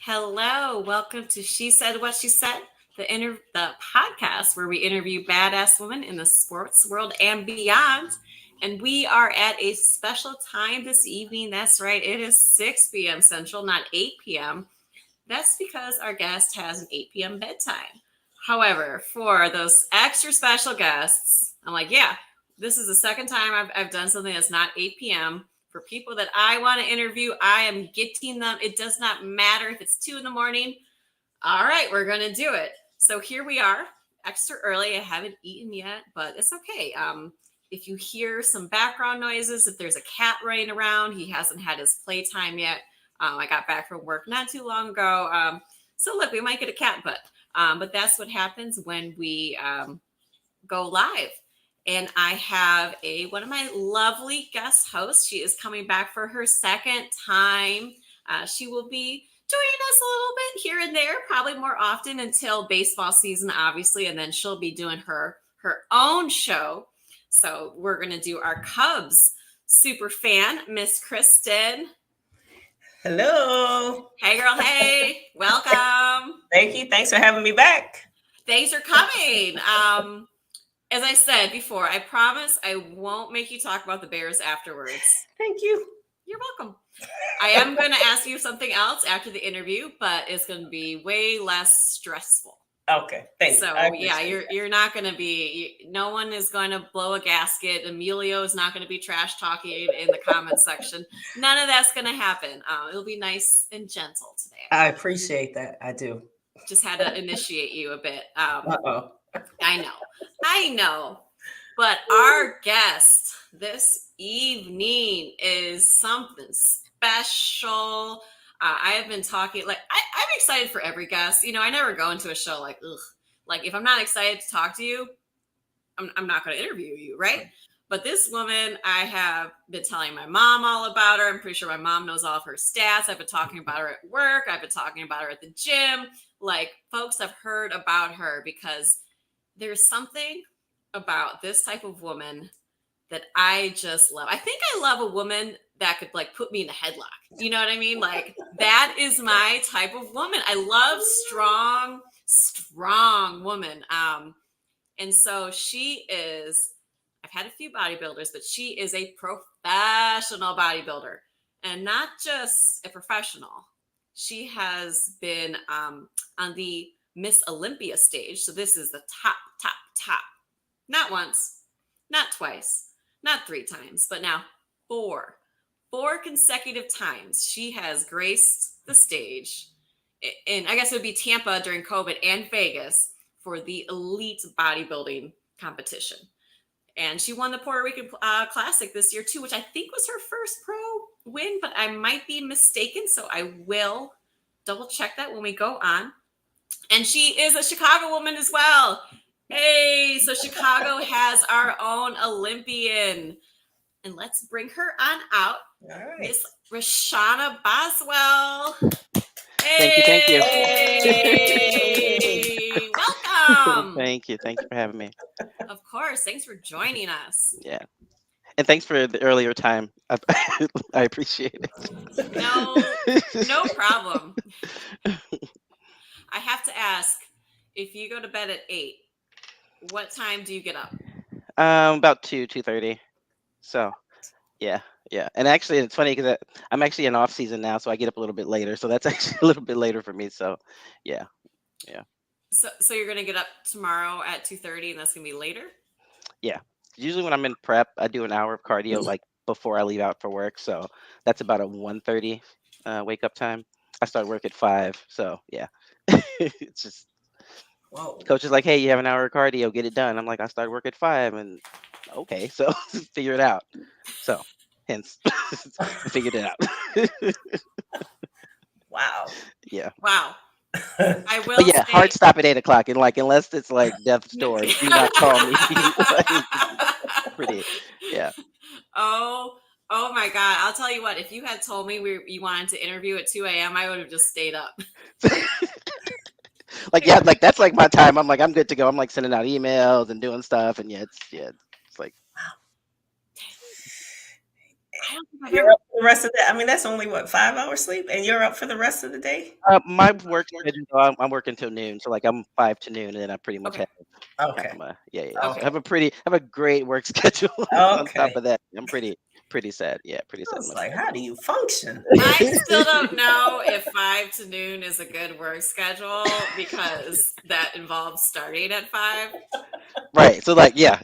Hello, welcome to She Said What She Said, the podcast where we interview badass women in the sports world and beyond. And we are at a special time this evening. That's right, it is 6 p.m. Central, not 8 p.m. That's because our guest has an 8 p.m. bedtime. However, for those extra special guests, I'm like, yeah, this is the second time I've done something that's not 8 p.m. For people that I want to interview, I am getting them. It does not matter if it's 2 in the morning. All right, we're going to do it. So here we are, extra early. I haven't eaten yet, but it's okay. If you hear some background noises, if there's a cat running around, he hasn't had his playtime yet. I got back from work not too long ago. So look, we might get a cat butt, but that's what happens when we go live. And I have one of my lovely guest hosts. She is coming back for her second time. She will be joining us a little bit here and there, probably more often until baseball season, obviously, and then she'll be doing her own show. So we're going to do our Cubs super fan, Miss Kristen. Hello. Hey, girl. Hey, welcome. Thank you. Thanks for having me back. Thanks for coming. As I said before, I promise I won't make you talk about the Bears afterwards. Thank you. You're welcome. I am going to ask you something else after the interview, but it's going to be way less stressful. Okay, thanks. So yeah, you're not going to be. No one is going to blow a gasket. Emilio is not going to be trash talking in the comments section. None of that's going to happen. It'll be nice and gentle today. I appreciate that. I do. Just had to initiate you a bit. Uh-oh. I know. But our guest this evening is something special. I have been talking, I'm excited for every guest. You know, I never go into a show like, ugh. Like, if I'm not excited to talk to you, I'm not going to interview you, right? But this woman, I have been telling my mom all about her. I'm pretty sure my mom knows all of her stats. I've been talking about her at work. I've been talking about her at the gym. Like, folks have heard about her because there's something about this type of woman that I just love. I think I love a woman that could put me in a headlock. You know what I mean? Like, that is my type of woman. I love strong woman. And so she is, I've had a few bodybuilders, but she is a professional bodybuilder and not just a professional. She has been on the Miss Olympia stage. So this is the top. Not once, not twice, not 3 times, but now 4 consecutive times she has graced the stage. And I guess it would be Tampa during COVID and Vegas for the elite bodybuilding competition. And she won the Puerto Rican Classic this year too, which I think was her first pro win, but I might be mistaken. So I will double check that when we go on. And she is a Chicago woman as well. Hey, so Chicago has our own Olympian. And let's bring her on out. All right. Miss Reshanna Boswell. Hey. Thank you. Hey. Welcome. Thank you for having me. Of course. Thanks for joining us. Yeah. And thanks for the earlier time. I appreciate it. No problem. I have to ask, if you go to bed at 8, what time do you get up? About 2:30. So, yeah. And actually, it's funny because I'm actually in off season now, so I get up a little bit later. So that's actually a little bit later for me. So, yeah. So you're gonna get up tomorrow at 2:30, and that's gonna be later? Yeah. Usually when I'm in prep, I do an hour of cardio before I leave out for work. So that's about a 1:30 wake up time. I start work at 5. So yeah, it's just. Whoa. Coach is like, hey, you have an hour of cardio, get it done. I'm like, I start work at 5, and okay, so figure it out. So hence, I figured it out. Wow. Yeah. Wow. I will. But yeah, hard stop at 8 o'clock, and unless it's death's door, do not call me. Pretty. Yeah. Oh my God! I'll tell you what. If you had told me you wanted to interview at 2 a.m., I would have just stayed up. That's my time. I'm good to go. I'm sending out emails and doing stuff, and it's like. I don't think I've You're ever. up for the rest of the. I mean, that's only what 5 hours sleep, and you're up for the rest of the day. My work schedule, I'm working till noon, so like I'm 5 to noon, and then I pretty much Okay. have Okay. my yeah. So Okay. I have a great work schedule. On top Okay. of that, I'm pretty sad. Yeah, pretty I sad. was like, how do you function? I still don't know if 5 to noon is a good work schedule because that involves starting at 5. Right. So like, yeah.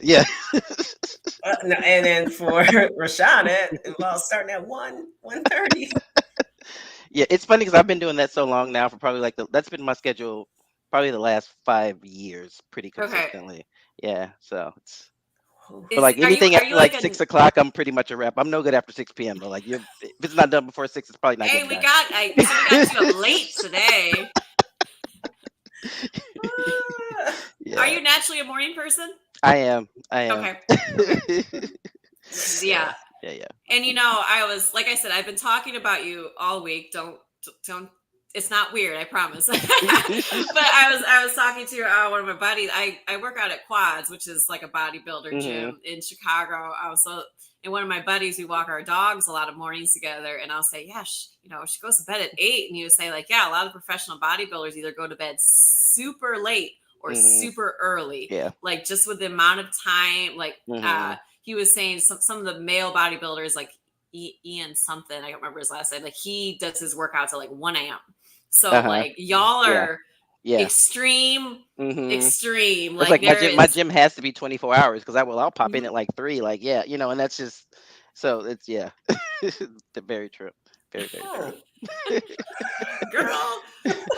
No, and then for Reshanna, it involves starting at 1:30. Yeah, it's funny because I've been doing that so long now for probably that's been my schedule probably the last 5 years pretty Okay. consistently. Yeah, so it's but Is like are anything you after like like a 6 o'clock, I'm pretty much a rep. I'm no good after 6 p.m. though. Like if it's not done before 6, it's probably not hey, getting we done. got you up late today. Yeah, Are you naturally a morning person? I am. Okay. Yeah. Yeah. And I was like I said, I've been talking about you all week. Don't it's not weird, I promise. But I was talking to one of my buddies. I work out at Quads, which is like a bodybuilder gym in Chicago. And one of my buddies, we walk our dogs a lot of mornings together, and I'll say, yeah, she goes to bed at 8, and you say like, yeah, a lot of professional bodybuilders either go to bed super late or super early. Yeah. Like just with the amount of time, like he was saying some of the male bodybuilders, like Ian something, I don't remember his last name, like he does his workouts at like 1 a.m. So like y'all are extreme. It's Like like my gym has to be 24 hours because I'll pop in at like 3, like and that's just so it's very true. Very true. Girl.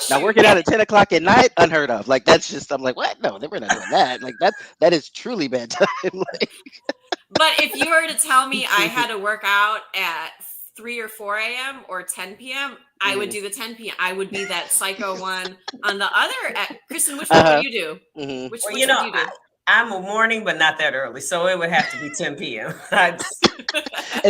Now working out at 10 o'clock at night, unheard of. Like that's just I'm like, what? No, we're not doing that. Like that is truly bad time. Like, but if you were to tell me I had to work out at 3 or 4 a.m. or 10 p.m., I would do the 10 p.m. I would be that psycho one on the other. Kristen, which one would you do? Which would you do? I'm a morning, but not that early. So it would have to be 10 p.m. And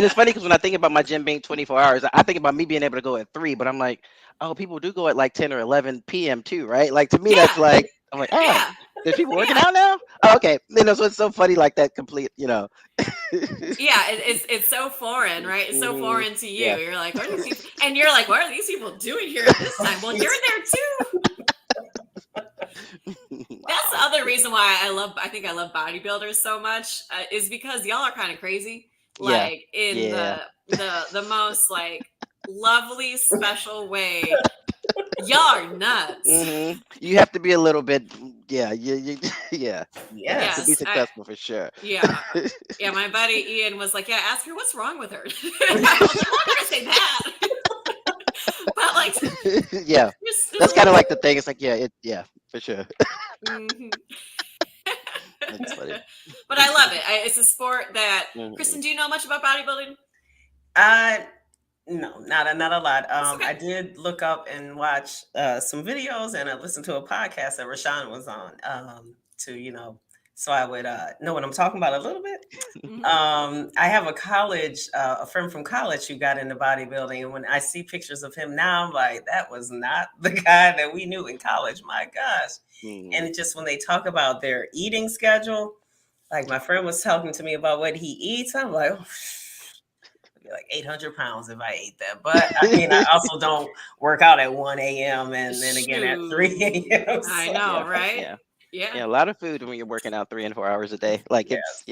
it's funny because when I think about my gym being 24 hours, I think about me being able to go at 3, but I'm like, oh, people do go at like 10 or 11 p.m. too, right? Like to me, that's like, I'm like, oh, there's people working out now? Oh, okay. So it's so funny, like that complete, Yeah, it's so foreign, right? It's so foreign to you. You're like, what are these people? And you're like, what are these people doing here at this time? Well, you're there too. That's the other reason why I think I love bodybuilders so much is because y'all are kind of crazy, like in the most like lovely special way. Y'all are nuts. You have to be a little bit, yeah, to be successful for sure. Yeah. My buddy Ian was like, yeah, ask her what's wrong with her. I was like, I'm not gonna say that. But like, that's kind of like the thing. It's like, for sure. That's funny. But I love it. It's a sport that. Kristen, do you know much about bodybuilding? No, not a lot. Okay. I did look up and watch some videos, and I listened to a podcast that Reshanna was on so I would know what I'm talking about a little bit. I have a friend from college who got into bodybuilding, and when I see pictures of him now, I'm like, that was not the guy that we knew in college. My gosh. And it's just when they talk about their eating schedule, like my friend was talking to me about what he eats, I'm like, oh, I'd be like 800 pounds if I ate that. But I mean, I also don't work out at 1 a.m. and then again at 3 a.m. I know, right? Yeah, a lot of food when you're working out 3 and 4 hours a day. Like it's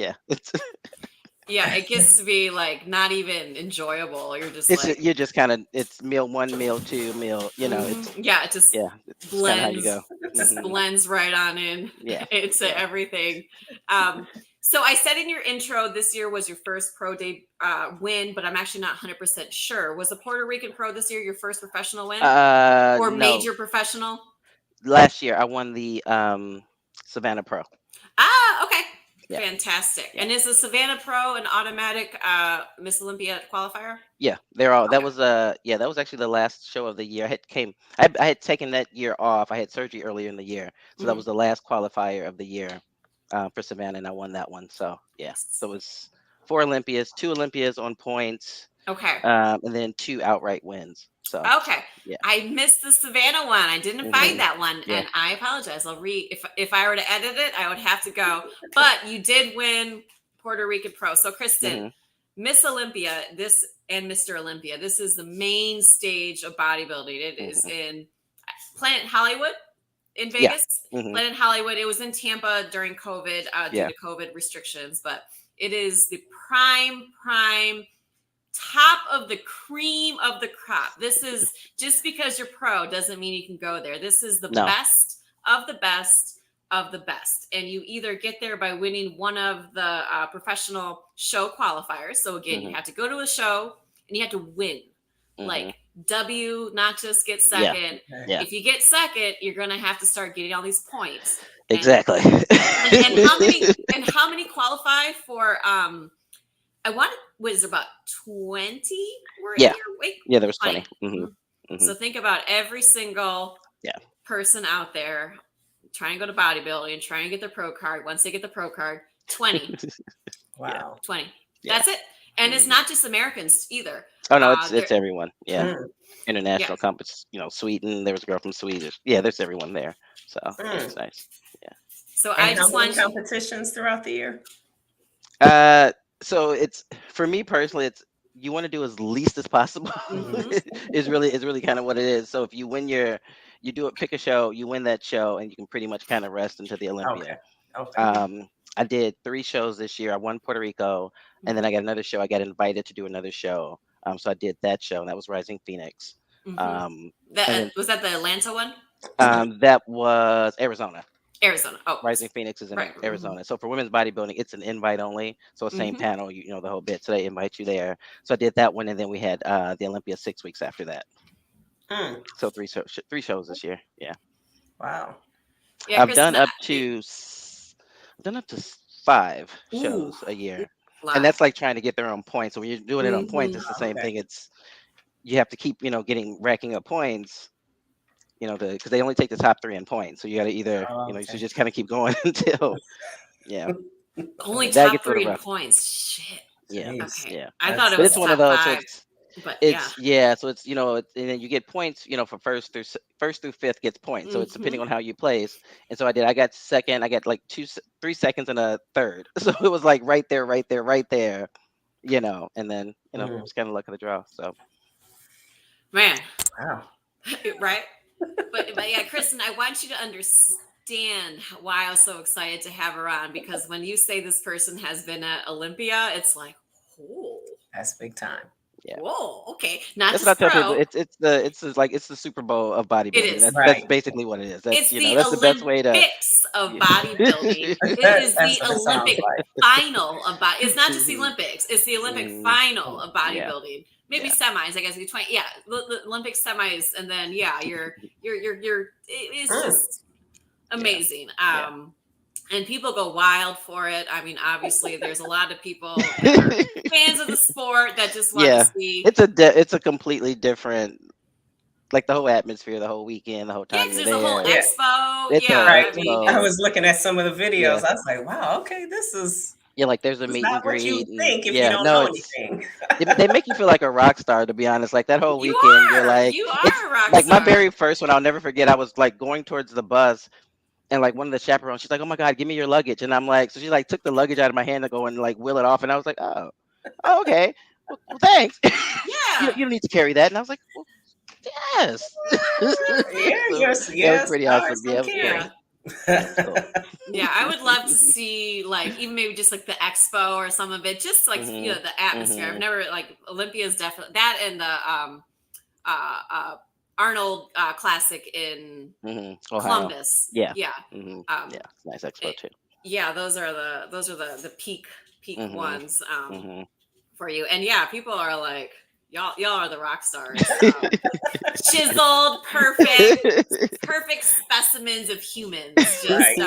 it gets to be like not even enjoyable. You're just you're just kind of it's meal 1, meal 2, meal. It's it just blends. How you go. Just blends right on in. Into everything. So I said in your intro, this year was your first pro day win, but I'm actually not 100% sure. Was the Puerto Rican Pro this year your first professional win or major professional? Last year I won the Savannah Pro. Okay. Yeah. Fantastic. And is the Savannah Pro an automatic Miss Olympia qualifier? Yeah, they're all. Okay. That was actually the last show of the year. I had taken that year off. I had surgery earlier in the year, so that was the last qualifier of the year for Savannah, and I won that one. So so it was 4 Olympias, 2 Olympias on points. Okay. And then 2 outright wins. So I missed the Savannah one. I didn't find that one, and I apologize. I'll if I were to edit it, I would have to go. But you did win Puerto Rican Pro. So Kristen, Miss Olympia, this and Mr. Olympia, this is the main stage of bodybuilding. It is in Planet Hollywood in Vegas. Planet Hollywood. It was in Tampa during COVID due to COVID restrictions, but it is the prime top of the cream of the crop. This is just because you're pro doesn't mean you can go there. This is the best of the best of the best. And you either get there by winning one of the professional show qualifiers. So again, you have to go to a show and you have to win. Like W, not just get second. Yeah. If you get second, you're going to have to start getting all these points. Exactly. And how many qualify for I want was about 20 were in your weight. Yeah, there was 20. So think about every single person out there trying to go to bodybuilding, trying to get their pro card. Once they get the pro card, 20. Wow. 20. That's it. And it's not just Americans either. Oh no, it's everyone. Yeah. International competition, Sweden. There was a girl from Sweden. Yeah, there's everyone there. So it's nice. Yeah. So and I just want competitions throughout the year. So it's for me personally, it's you want to do as least as possible. is really kind of what it is. So if you win you do it, pick a show, you win that show, and you can pretty much kind of rest into the Olympia. Okay. I did 3 shows this year. I won Puerto Rico, and then I got another show. I got invited to do another show. So I did that show, and that was Rising Phoenix. was that the Atlanta one? That was Arizona. Oh, Rising Phoenix is in Arizona. So for women's bodybuilding, it's an invite only. So same panel, the whole bit. So they invite you there. So I did that one, and then we had the Olympia 6 weeks after that. So 3 shows this year. Yeah. Wow. Yeah, I've done up to 5 shows a year. Wow. And that's like trying to get their own points. So when you're doing it on points, it's the same thing. It's you have to keep, racking up points. Because they only take the top 3 in points. So you got to either, you should just kind of keep going until, only top 3 in points. Shit. Yeah. Okay. Yeah. I thought it was one of those. 5, so it's and then you get points, for first through 5th gets points. So it's depending on how you place. And so I got second. I got like 3 seconds and a third. So it was like right there. And then it was kind of luck of the draw. So. Man. Wow. Right. But yeah, Kristen, I want you to understand why I was so excited to have her on, because when you say this person has been at Olympia, it's like, oh, that's big time. Yeah. Whoa. Okay. Not that's just what I pro. tell people. It's the Super Bowl of bodybuilding. It is. That's basically what it is. That's, it's the that's Olympics the best way to. of bodybuilding. It is the Olympic final of body. It's not just the Olympics. It's the Olympic final of bodybuilding. Maybe semis, I guess. 20. Yeah, the Olympic semis, and then you're. It's just amazing. And people go wild for it. I mean, obviously, there's a lot of people that are fans of the sport that just want to see. It's a completely different, like the whole atmosphere, the whole weekend, the whole time. There's a whole expo. I was looking at some of the videos. I was like, wow, okay, this is. Yeah, like there's a meet and greet. What you think if you don't know anything. They make you feel like a rock star, to be honest. Like that whole weekend, you're like, you are a rock star. Like my very first one, I'll never forget. I was like going towards the bus, and like one of the chaperones, she's like, "Oh my God, give me your luggage," and I'm like, so she like took the luggage out of my hand to go and like wheel it off, and I was like, "Oh, okay, well, thanks." Yeah, you don't need to carry that, and I was like, well, "Yes." Yes. That was pretty awesome. Yeah. Yeah, I would love to see like even maybe just like the expo or some of it, just like the atmosphere. I've never like Olympia's definitely that, and the Arnold Classic in Columbus. Yeah. Nice expo too. Yeah, those are the peak ones for you. And people are like, y'all are the rock stars. Chiseled, perfect specimens of humans. Just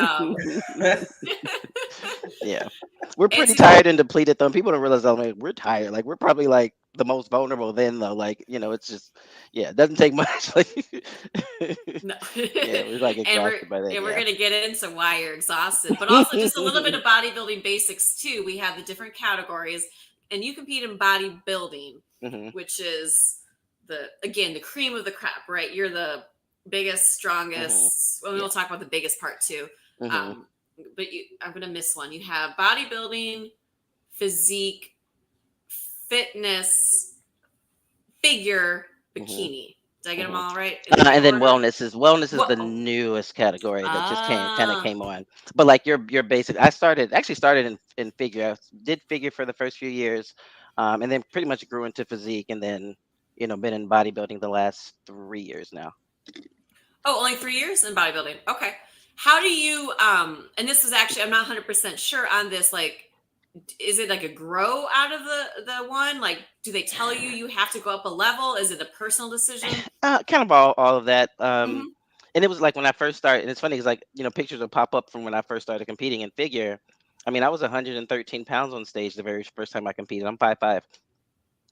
yeah. We're pretty tired and depleted though. People don't realize we're tired. Like we're probably like the most vulnerable then though. Like, it's just it doesn't take much. Like no. We're like exhausted by that. And we're gonna get into why you're exhausted, but also just a little bit of bodybuilding basics too. We have the different categories, and you compete in bodybuilding, which is the cream of the crop, right? You're the biggest, strongest. Well, we'll talk about the biggest part too. But I'm gonna miss one. You have bodybuilding, physique, fitness, figure, bikini. Did I get them all right? And then order? wellness is the Oh. newest category that just kind of Ah. came on. But like your basic, I started in figure. I did figure for the first few years, and then pretty much grew into physique, and then been in bodybuilding the last 3 years now. Oh, only 3 years in bodybuilding. Okay. How do you and this is actually I'm not 100% sure on this, like is it like a grow out of the one? Like do they tell you have to go up a level? Is it a personal decision? Kind of all of that. Mhm. And it was like when I first started, and it's funny because like pictures will pop up from when I first started competing in figure. I mean, I was 113 pounds on stage the very first time I competed. I'm 5'5".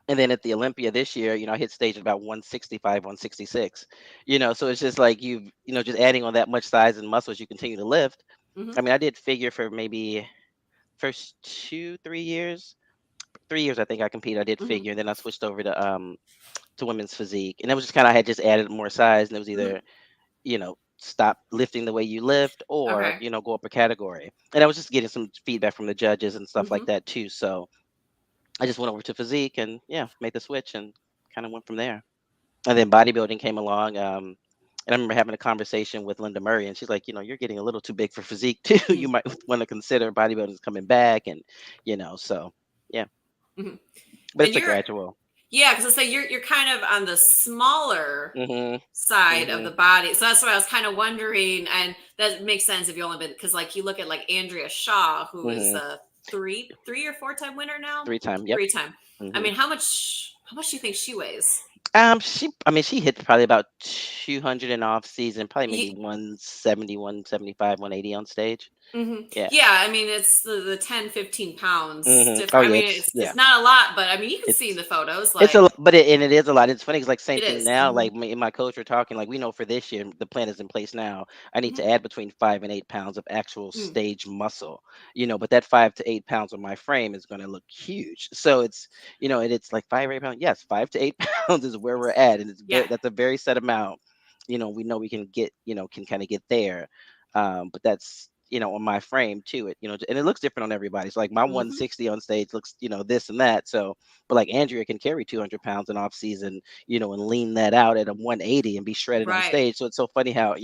And then at the Olympia this year, I hit stage at about 165, 166. So it's just like just adding on that much size and muscle as you continue to lift. Mhm. I mean, I did figure for maybe first 2, 3 years. 3 years I think I competed. I did Mhm. figure, and then I switched over to women's physique. And it was just kind of I had just added more size, and it was Mhm. either, stop lifting the way you lift or, Okay. go up a category. And I was just getting some feedback from the judges and stuff like Mhm. that too. So I just went over to physique and made the switch and kind of went from there. And then bodybuilding came along. And I remember having a conversation with Linda Murray, and she's like, you're getting a little too big for physique too. Mhm. You might want to consider bodybuilding's coming back, and so yeah. Mhm. But And it's a you're gradual. yeah, because I say you're kind of on the smaller hmm side of hmm the body. So that's what I was kind of wondering. And that makes sense if you only been because like you look at like Andrea Shaw, who is hmm a three or four-time winner now. 3 time. Yep. 3 time. I hmm mean, how much do you think she weighs? She hit probably about 200 in off season, probably maybe Ye- 170, 175, 180 on stage. Yeah. Yeah, I mean it's the 10, 15 pounds Oh different. I yeah, mean it's it's not a lot, but I mean you can see in it's the photos it's a like but it is a lot. It's funny because like same it thing is. now. Like me and my coach were talking. Like we know for this year the plan is in place now. I need Mhm. to add between 5 and 8 pounds of actual Mm. stage muscle. But that 5 to 8 pounds of my frame is going to look huge. So it's and it's like 5 or 8 pounds. Yes, 5 to 8 pounds is where we're at, and Yeah. that's a very set amount. We know we can get can kind of get there, but that's on my frame too. And it looks different on everybody. So like my Hmm. 160 on stage looks this and that. So but like Andrea can carry 200 pounds in off season, and lean that out at a 180 and be shredded on Right. stage. So it's so funny how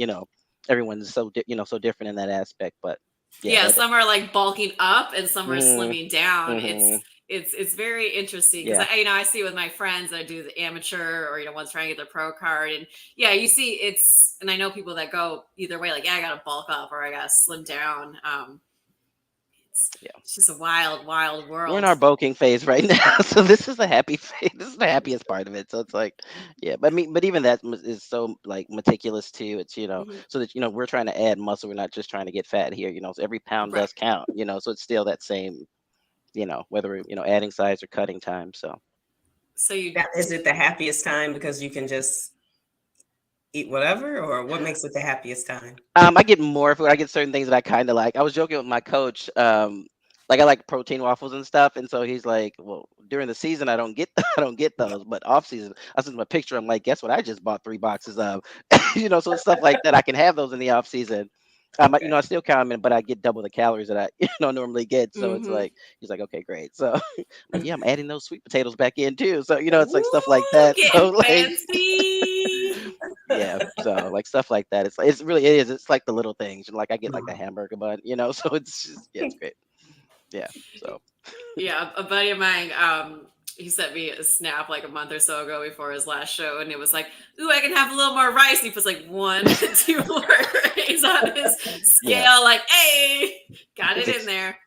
everyone's so so different in that aspect. But yeah, Yeah, that. some are like bulking up and some are hmm slimming down. hmm It's very interesting because Yeah. I see it with my friends that do the amateur or ones trying to get their pro card, and yeah, you see and I know people that go either way, like yeah, I gotta bulk up or I gotta slim down. Yeah. It's just a wild, wild We're in world. our bulking phase right now, so this is the happy phase. This is the happiest part of it. So it's like, yeah, but even that is so like meticulous too. It's Hmm. so that we're trying to add muscle. We're not just trying to get fat here. So every pound Right. does count. So it's still that same. Whether we're adding size or cutting time. So So you That, is it the happiest time because you can just eat whatever, or what makes it the happiest time? I get more food. I get certain things that I kind of like. I was joking with my coach. Like I like protein waffles and stuff, and so he's like, "Well, during the season, I don't get I don't get those, but off season, I sent him a picture. I'm like, guess what? I just bought 3 boxes of, so it's stuff like that. I can have those in the off season. Okay. I still count them, in, but I get double the calories that I normally get. So it's hmm like he's like, okay, great. So I'm like, yeah, I'm adding those sweet potatoes back in too. So it's like stuff like Ooh, that. So getting like. fancy. Yeah, so like stuff like that. It's really it is. It's like the little things. Like I get like the Mhm. hamburger bun, so it's just it's great. Yeah. So Yeah, a buddy of mine, he sent me a snap like a month or so ago before his last show, and it was like, "Ooh, I can have a little more rice." He puts like 1, 2 more rice on his yeah, scale, like, "Hey, got it in it's there."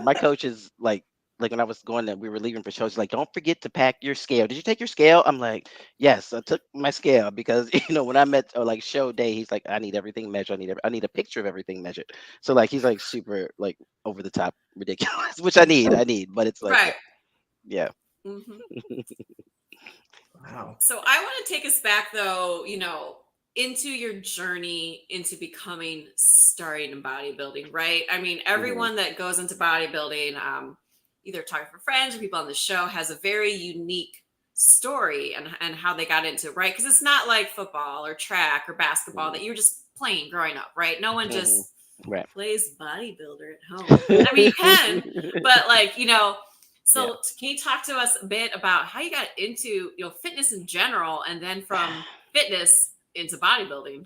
my coach is like when I was going that we were leaving for shows, like don't forget to pack your scale. Did you take your scale? I'm like, yes, I took my scale because when I met or like show day, he's like, I need everything measured. I need a picture of everything measured. So like he's like super like over the top ridiculous, which I need, but it's like Right. yeah. Hmm. Wow. So I want to take us back, though, into your journey into becoming starting in bodybuilding, right? I mean, hmm everyone that goes into bodybuilding, either talking for friends or people on the show, has a very unique story and how they got into it, right? Because it's not like football or track or basketball hmm that you're just playing growing up, right? No one hmm just Right. plays bodybuilder at home. I mean, you can, but like, So can you talk to us a bit about how you got into fitness in general, and then from fitness into bodybuilding?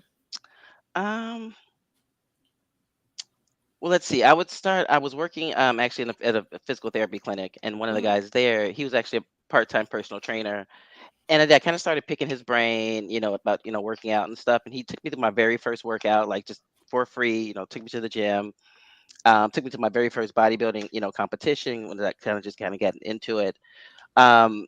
Well, let's see. I was working actually at a physical therapy clinic, and one of the guys there, he was actually a part-time personal trainer. And I kind of started picking his brain, about, working out and stuff. And he took me to my very first workout, like just for free, took me to the gym, took me to my very first bodybuilding, competition when I just kind of got into it. Um,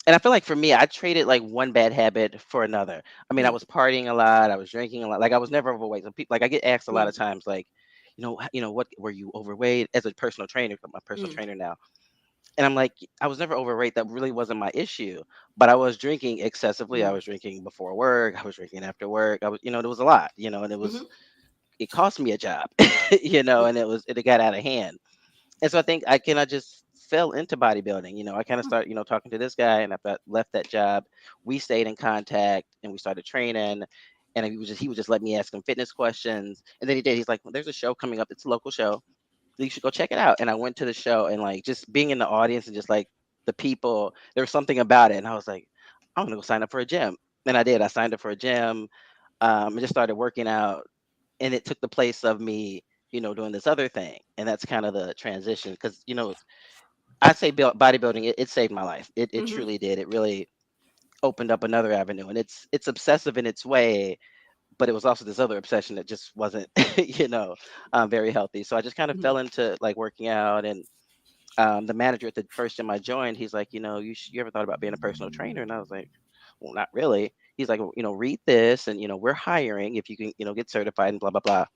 and I feel like for me, I traded like one bad habit for another. I mean, I was partying a lot, I was drinking a lot. Like I was never overweight. So people, like I get asked a lot of times, like, what were you overweight as a personal trainer? I'm a personal trainer now. And I'm like, I was never overweight. That really wasn't my issue. But I was drinking excessively. I was drinking before work. I was drinking after work. I was, there was a lot, and it cost me a job, and it got out of hand. And so I think I just fell into bodybuilding. I kind of started, talking to this guy, and after I left that job, we stayed in contact and we started training. And he would just let me ask him fitness questions. And then he did. He's like, well, there's a show coming up. It's a local show. You should go check it out. And I went to the show, and like just being in the audience and just like the people, there was something about it. And I was like, I'm gonna go sign up for a gym. And I did. I signed up for a gym. I just started working out, and it took the place of me, doing this other thing. And that's kind of the transition, because I say bodybuilding, it saved my life. It truly did. It really opened up another avenue, and it's obsessive in its way, but it was also this other obsession that just wasn't, very healthy. So I just kind of fell into like working out. And the manager at the first gym I joined, he's like, you ever thought about being a personal trainer? And I was like, well, not really. He's like, well, read this, and we're hiring if you can, get certified and blah blah blah.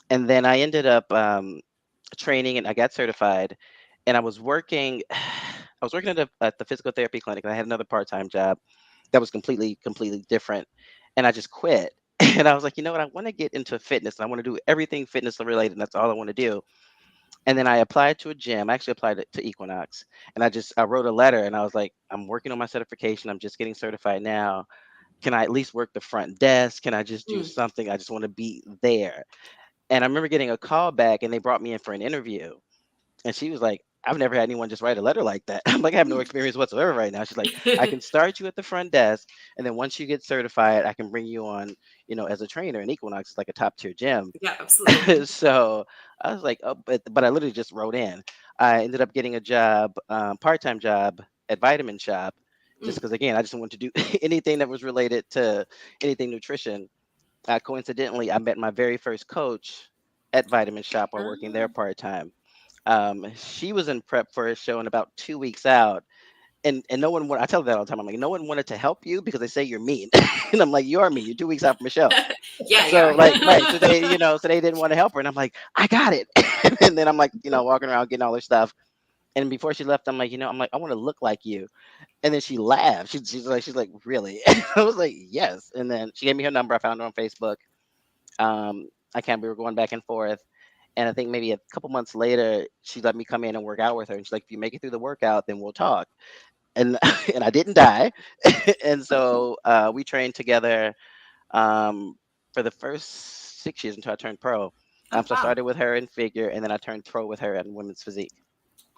And then I ended up training, and I got certified, and I was working. I was working at the physical therapy clinic, and I had another part-time job that was completely different, and I just quit. And I was like, you know what? I want to get into fitness. And I want to do everything fitness related. And that's all I want to do. And then I applied to a gym. I actually applied to Equinox. And I wrote a letter, and I was like, I'm working on my certification. I'm just getting certified now. Can I at least work the front desk? Can I just do something? I just want to be there. And I remember getting a call back, and they brought me in for an interview. And she was like, I've never had anyone just write a letter like that. I'm like, I have no experience whatsoever right now. She's like, I can start you at the front desk, and then once you get certified, I can bring you on, as a trainer. And Equinox is like a top tier gym. Yeah, absolutely. So I was like, oh, but I literally just wrote in. I ended up getting a job, part-time job at Vitamin Shop, just because, again, I just wanted to do anything that was related to anything nutrition. Coincidentally, I met my very first coach at Vitamin Shop while working there part-time. She was in prep for a show and about 2 weeks out. And no one I tell her that all the time. I'm like, no one wanted to help you because they say you're mean. And I'm like, you are mean. You're 2 weeks out from a show. Yeah. So like, right. So they, so they didn't want to help her. And I'm like, I got it. And then I'm like, walking around getting all her stuff. And before she left, I'm like, I want to look like you. And then she laughed. She's like, really? I was like, yes. And then she gave me her number. I found her on Facebook. I can't. We were going back and forth. And I think maybe a couple months later, she let me come in and work out with her. And she's like, if you make it through the workout, then we'll talk. And and I didn't die. And so we trained together for the first 6 years until I turned pro. So I started with her in figure, and then I turned pro with her in women's physique.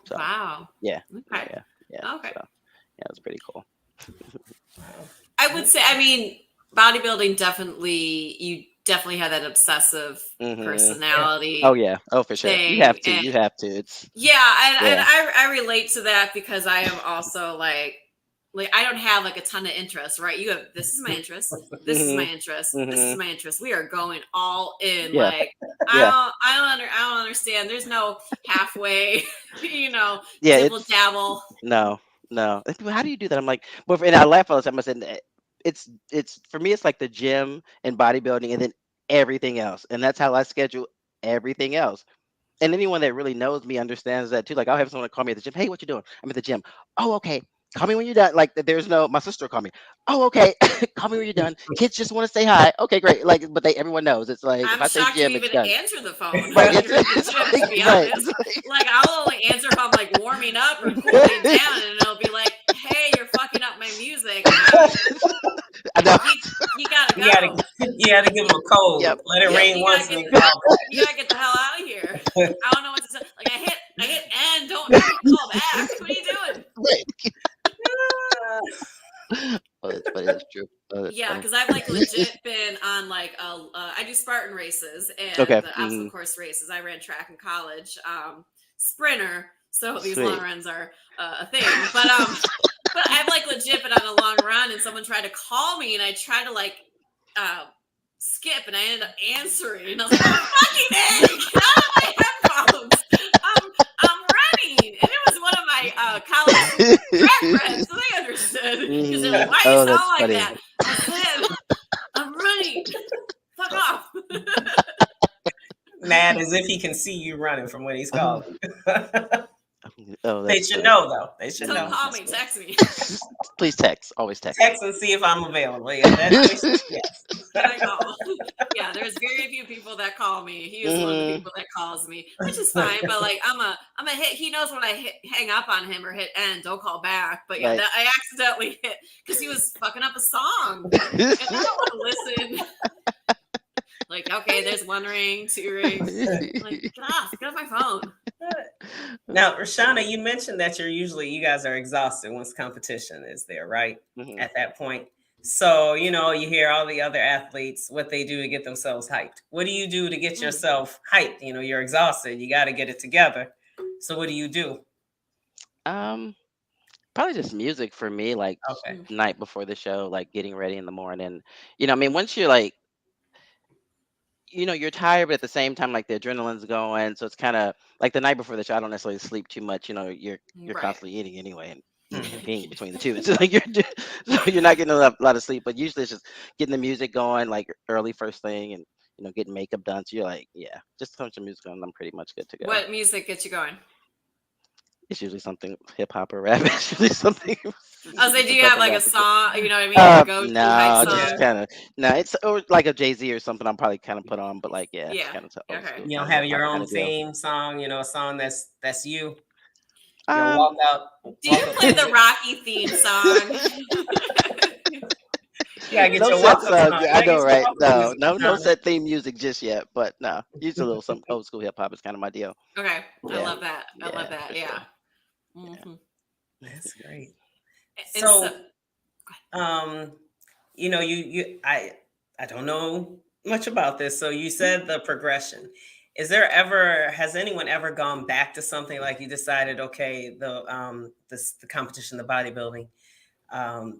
So, wow. Yeah. Okay. Yeah. Okay. So, yeah, it was pretty cool. I would say, bodybuilding you definitely have that obsessive personality. Oh yeah. Oh, for sure. Thing. You have to. And, you have to. It's and I relate to that because I am also like I don't have like a ton of interests, right? You have this is my interest, this is my interest, this is my interest. We are going all in. Yeah. Like I don't understand. There's no halfway, Yeah, dibble dabble. No. How do you do that? I'm like, and I laugh all the time. I said, it's for me, it's like the gym and bodybuilding, and then everything else, and that's how I schedule everything else. And anyone that really knows me understands that too. Like I'll have someone call me at the gym. Hey, what you doing? I'm at the gym. Oh, okay. Call me when you're done. Like my sister will call me. Oh, okay. Call me when you're done. Kids just want to say hi. Okay, great. Like, but everyone knows. It's like I'm if I say shocked gym, you it's even done. answer the phone. Right, When you're at the gym, to be honest. Like I'll only answer if I'm like warming up or cooling down, and it'll be like, "Hey, you're fucking up my music." I know. You gotta go. You gotta give them a code. Yep. Let it rain once and then call back. You gotta get the hell out of here. I don't know what to say. Like I hit I hit end. Don't make me call back. What are you doing? Right. But it's true. Yeah, because I've like legit been on like I do Spartan races and Okay. the obstacle course races. I ran track in college, sprinter. So these long Sweet. runs are a thing. But I've like legit been on a long run, and someone tried to call me, and I tried to like skip, and I ended up answering. And I was like, "Fucking A, get out of my headphones! I'm running," and it was one of my college track friends, so they understood because they're like, "Why do you sound like funny. that?" I said, "I'm running. Fuck off." Mad as if he can see you running from when he's calling. Oh, They should know though. They should Don't know. call me, text me. Please text. Always text. Text and see if I'm available. Yeah, that's yes. I know. Yeah, there's very few people that call me. He is one of the people that calls me, which is fine. But like, I'm a hit. He knows when I hang up on him or hit end, don't call back. But yeah, Right. I accidentally hit because he was fucking up a song, and I don't want to listen. Like, okay, there's one ring, two rings. Like, get off my phone. Now, Reshanna, you mentioned that you guys are exhausted once competition is there, right? Mhm. At that point. So, you hear all the other athletes, what they do to get themselves hyped. What do you do to get yourself hyped? You're exhausted. You got to get it together. So what do you do? Probably just music for me, like Okay. night before the show, like getting ready in the morning. I mean, once you're like, you're tired, but at the same time, like the adrenaline's going. So it's kind of like the night before the show, I don't necessarily sleep too much. You're Right. constantly eating anyway and eating and peeing between the two. It's like so you're not getting a lot of sleep. But usually it's just getting the music going like early first thing and getting makeup done. So you're like, yeah, just a bunch of music on. I'm pretty much good to go. What music gets you going? It's usually something hip hop or rap. It's usually something. I'll say, do you have like a song? You know what I mean? Like a go-to No, hype just song? kind of no. It's or like a Jay-Z or something. I'm probably kind of put on, but like yeah, Yeah. kind of Okay. You don't have your own theme song, a song that's you. You'll Um, walk out. Do you play the Rocky theme song? Yeah, get no your set walk-up song. song. Yeah, I Gotta know, get your right? walk-up No music. set theme music just yet. But no, use a little some old school hip hop is kind of my deal. Okay. I Yeah. love that. I love Yeah, that. for Yeah. sure. Mhm. That's great. And So, I don't know much about this. So you said the progression. Has anyone ever gone back to something like you decided, okay, the competition, the bodybuilding,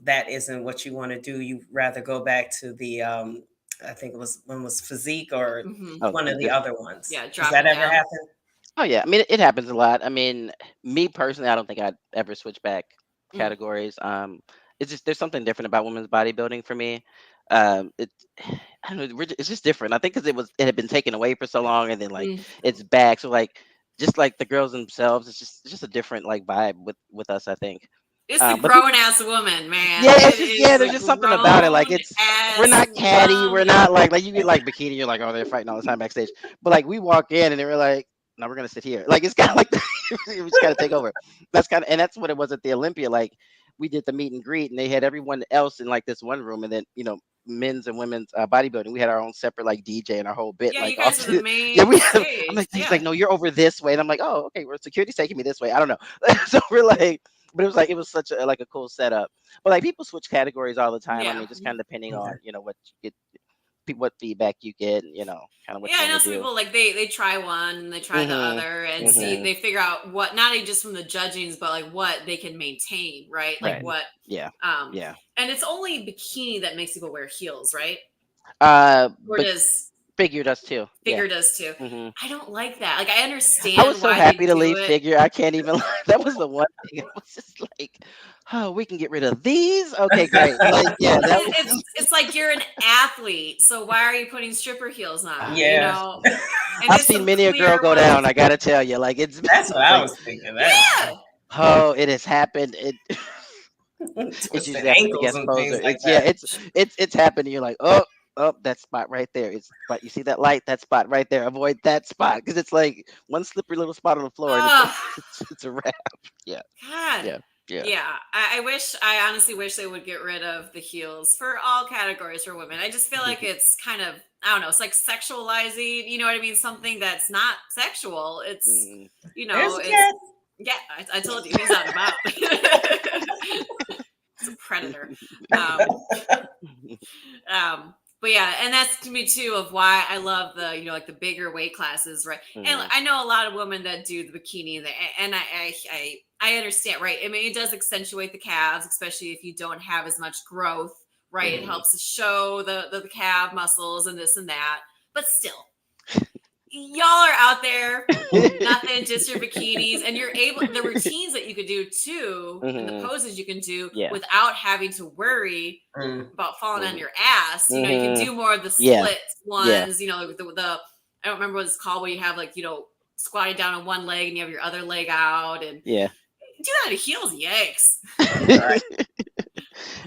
that isn't what you want to do. You rather go back to the I think one was physique or mhm. one of the other ones. Yeah, Does drop that it ever down. happen? Oh yeah, I mean it happens a lot. I mean, me personally, I don't think I'd ever switch back categories. It's just there's something different about women's bodybuilding for me. It I don't know, it's just different. I think because it had been taken away for so long, and then like Mm. it's back. So like just like the girls themselves, it's just a different like vibe with us. I think. It's the But people, grown ass woman, man. yeah, it's It just is there's the just something about it. Like grown we're ass not catty, we're woman. not like you get like bikini, you're like, oh, they're fighting all the time backstage. But like we walk in and they were like, no, we're gonna sit here. Like it's kind of like we just gotta take over. That's what it was at the Olympia. Like we did the meet and greet, and they had everyone else in like this one room, and then men's and women's bodybuilding. We had our own separate like DJ and our whole bit. Yeah, Like you guys are the yeah, main we have. I'm stage. like, he's Yeah. like, no, you're over this way, and I'm like, oh, okay, well, security's taking me this way. I don't know. So we're like, but it was such a like a cool setup. But like people switch categories all the time. I Yeah. mean, just kind of depending Okay. on what you get, what feedback you get, and kind of what Yeah, you I know want to some do. people like they try one and they try the Mhm. other and see they figure out what not only just from the judgings but like what they can maintain, right? Like Right. what Yeah. Yeah. and it's only bikini that makes people wear heels, right? Or But does figure does too. Yeah. figure does too. hmm I don't like that. Like I I understand was so why happy they to do leave it. figure. I can't even lie. That was the one thing. I was just like, oh, we can get rid of these. Okay, great. Like, yeah, that was. It's like you're an athlete, so why are you putting stripper heels on? You Yeah. know, and I've there's seen some many a girl clear go ones. down. I gotta tell you, like it's That's what I like, was thinking. Yeah, oh, it has happened. It's Twisted usually after the ankles guest and poser. things like It's yeah, that. it's happened. And you're like, oh, that spot right there. But you see that light, that spot right there. Avoid that spot because it's like one slippery little spot on the floor, and Ugh, it's a wrap. Yeah, God. yeah. Yeah. Yeah, I honestly wish they would get rid of the heels for all categories for women. I just feel like it's kind of, I don't know, it's like sexualizing, you know what I mean? Something that's not sexual. It's, Hmm. There's a it's, cat. yeah, I told you he's out and about. It's a predator. Um, but yeah, and that's to me too of why I love the, like the bigger weight classes, right? And I know a lot of women that do the bikini, and I understand, right? I mean, it does accentuate the calves, especially if you don't have as much growth, right? It helps to show the calf muscles and this and that, but still, y'all are out there nothing, just your bikinis, and you're able, the routines that you could do too, and the poses you can do Yeah. without having to worry about falling on your ass. You can do more of the Yeah. split Yeah. ones, the I don't remember what it's called, where you have like, squatting down on one leg and you have your other leg out, and Yeah. do that in heels, yikes. Right.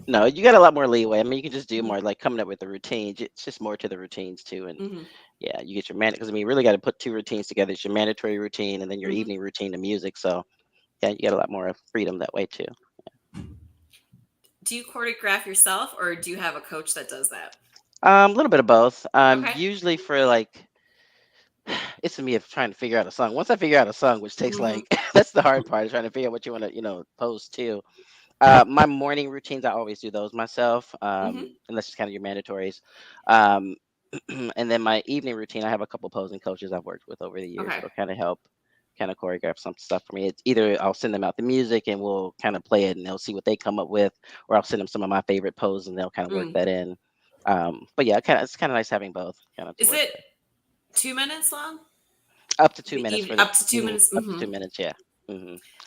No, you got a lot more leeway. I mean, you can just do more like coming up with the routines. It's just more to the routines too. And yeah, you get your because I mean, you really got to put two routines together. It's your mandatory routine and then your evening routine to music. So yeah, you got a lot more freedom that way too. Do you choreograph yourself, or do you have a coach that does that? A little bit of both. Okay. Usually for like, it's to me of trying to figure out a song. Once I figure out a song, which takes like that's the hard part, is trying to figure out what you want to pose to. My morning routines, I always do those myself. And that's just kind of your mandatories. Um, and then my evening routine, I have a couple posing coaches I've worked with over the years Okay. that'll kind of help kind of choreograph some stuff for me. It's either I'll send them out the music and we'll kind of play it and they'll see what they come up with, or I'll send them some of my favorite poses and they'll kind of work that in. But yeah, it's kind of nice having both. Kind of Is it 2 minutes long? Up to 2 minutes for the up to 2 minutes. up to 2 minutes, yeah.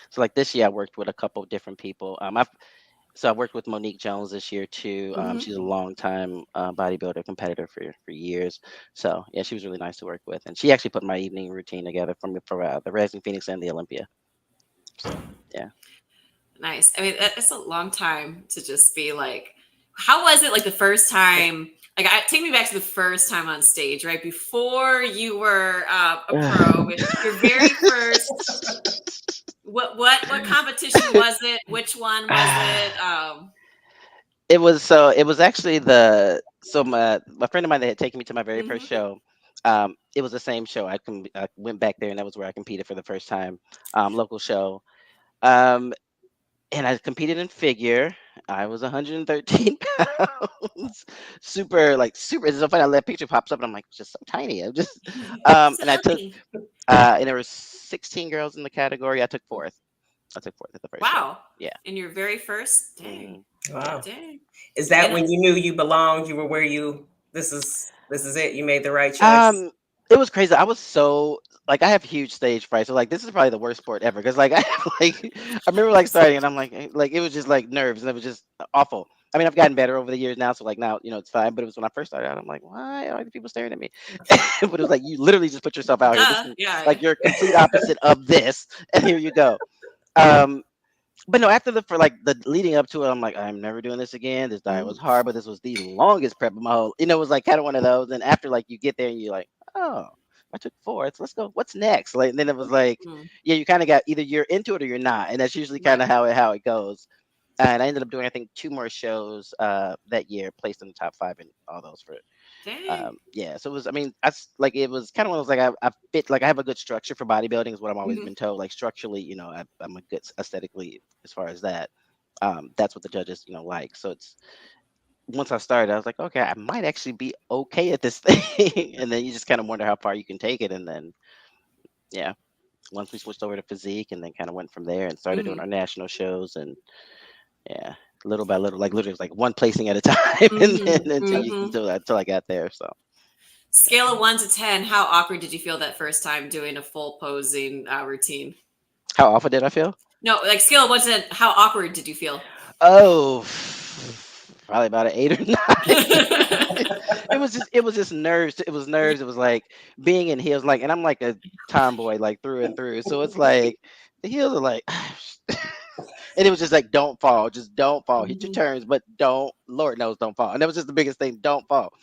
So like this year, I worked with a couple of different people. I worked with Monique Jones this year too. She's a long time bodybuilder competitor for years. So yeah, she was really nice to work with, and she actually put my evening routine together for the Rising Phoenix and the Olympia. So yeah, Nice. I mean, it's a long time to just be like, how was it like the first time? Like, take me back to the first time on stage, right before you were a pro. Your very first. What competition was it? Which one was it? it was actually my friend of mine that had taken me to my very first show. It was the same show. I went back there, and that was where I competed for the first time. Local show. And I competed in figure. I was 113 pounds. Super. It's so funny. That picture pops up, and I'm like, just so tiny. I'm just. And I took. And there were 16 girls in the category. I took fourth. At the first show. Wow. Yeah. In your very first. Dang. Wow. Dang. Is that when you knew you belonged? You were where you. This is it. You made the right choice. It was crazy. I was so I have huge stage fright. So this is probably the worst sport ever because I remember starting and I'm it was just nerves and it was just awful. I mean, I've gotten better over the years now, so now it's fine. But it was when I first started out, I'm like, why are the people staring at me? But it was you literally just put yourself out here. This is, you're a complete opposite of this, and here you go. But no, after the leading up to it, I'm like, I'm never doing this again. This diet was hard, but this was the longest prep of my whole. It was kind of one of those. And after you get there and you're like, oh, I took fourth. Let's go. What's next? And then it was yeah, you kind of got either you're into it or you're not, and that's usually kind of how it goes. And I ended up doing I think 2 more shows that year, placed in the top 5 in all those for. Yeah, so it was. I mean, it was kind of one of those I fit I have a good structure for bodybuilding is what I've always been told. Structurally, I'm a good aesthetically as far as that. That's what the judges like. So it's once I started, I was like, okay, I might actually be okay at this thing. And then you just kind of wonder how far you can take it. And then yeah, once we switched over to physique, and then kind of went from there and started doing our national shows, and yeah, little by little, literally it was one placing at a time, and then until I got there. So scale of 1 to 10, how awkward did you feel that first time doing a full posing routine? How awful did I feel? No, scale of 1 to 10, how awkward did you feel? Oh, probably about an 8 or 9. It was just nerves. It was nerves. It was being in heels, and I'm a tomboy through and through. So it's the heels are and it was just don't fall, just don't fall. Hit your turns, but Lord knows, don't fall. And that was just the biggest thing, don't fall.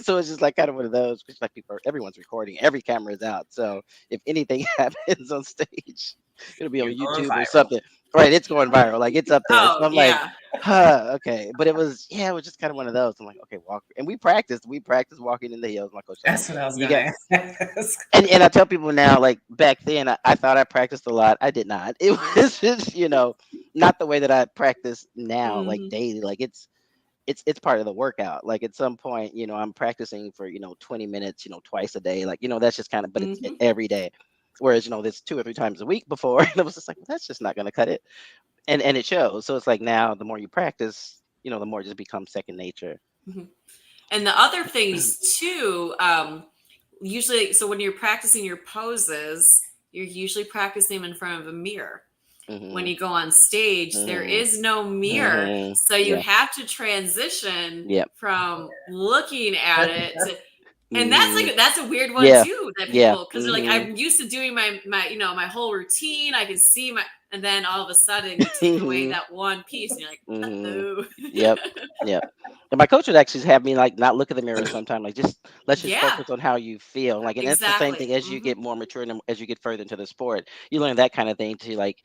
So it's just kind of one of those, everyone's recording, every camera is out. So if anything happens on stage, It'll be on You're going YouTube or viral. something. Right, it's going viral. Like it's up there. So Oh I'm like, yeah. okay. But it was just kind of one of those. I'm like, okay, walk. And we practiced. We practiced walking in the hills. My coach like, That's what I was you gonna got. ask. And I tell people now, like back then, I thought I practiced a lot. I did not. It was just not the way that I practice now, like Mhm. daily. Like it's part of the workout. Like at some point, I'm practicing for 20 minutes, twice a day. Like that's just kind of, but it's Mhm. every day. Whereas this 2 or 3 times a week before, and it was just like, well, that's just not going to cut it, and it shows. So it's like now, the more you practice, the more it just becomes second nature. Mhm. And the other things too, usually, so when you're practicing your poses, you're usually practicing them in front of a mirror. When Hmm. you go on stage, there Hmm. is no mirror. Hmm. So you Yeah. have to transition Yep. from looking at it to, and Hmm. that's a weird one Yeah. too, that Yeah. people, because they're like, Hmm. I'm used to doing my whole routine. I can see and then all of a sudden you take away that one piece and you're like, Hmm. oh. Yep. Yep. And my coach would actually have me like not look at the mirror sometime, like let's just Yeah, focus on how you feel. Like, and that's the same exactly. thing as you Hmm. get more mature and as you get further into the sport, you learn that kind of thing too. Like,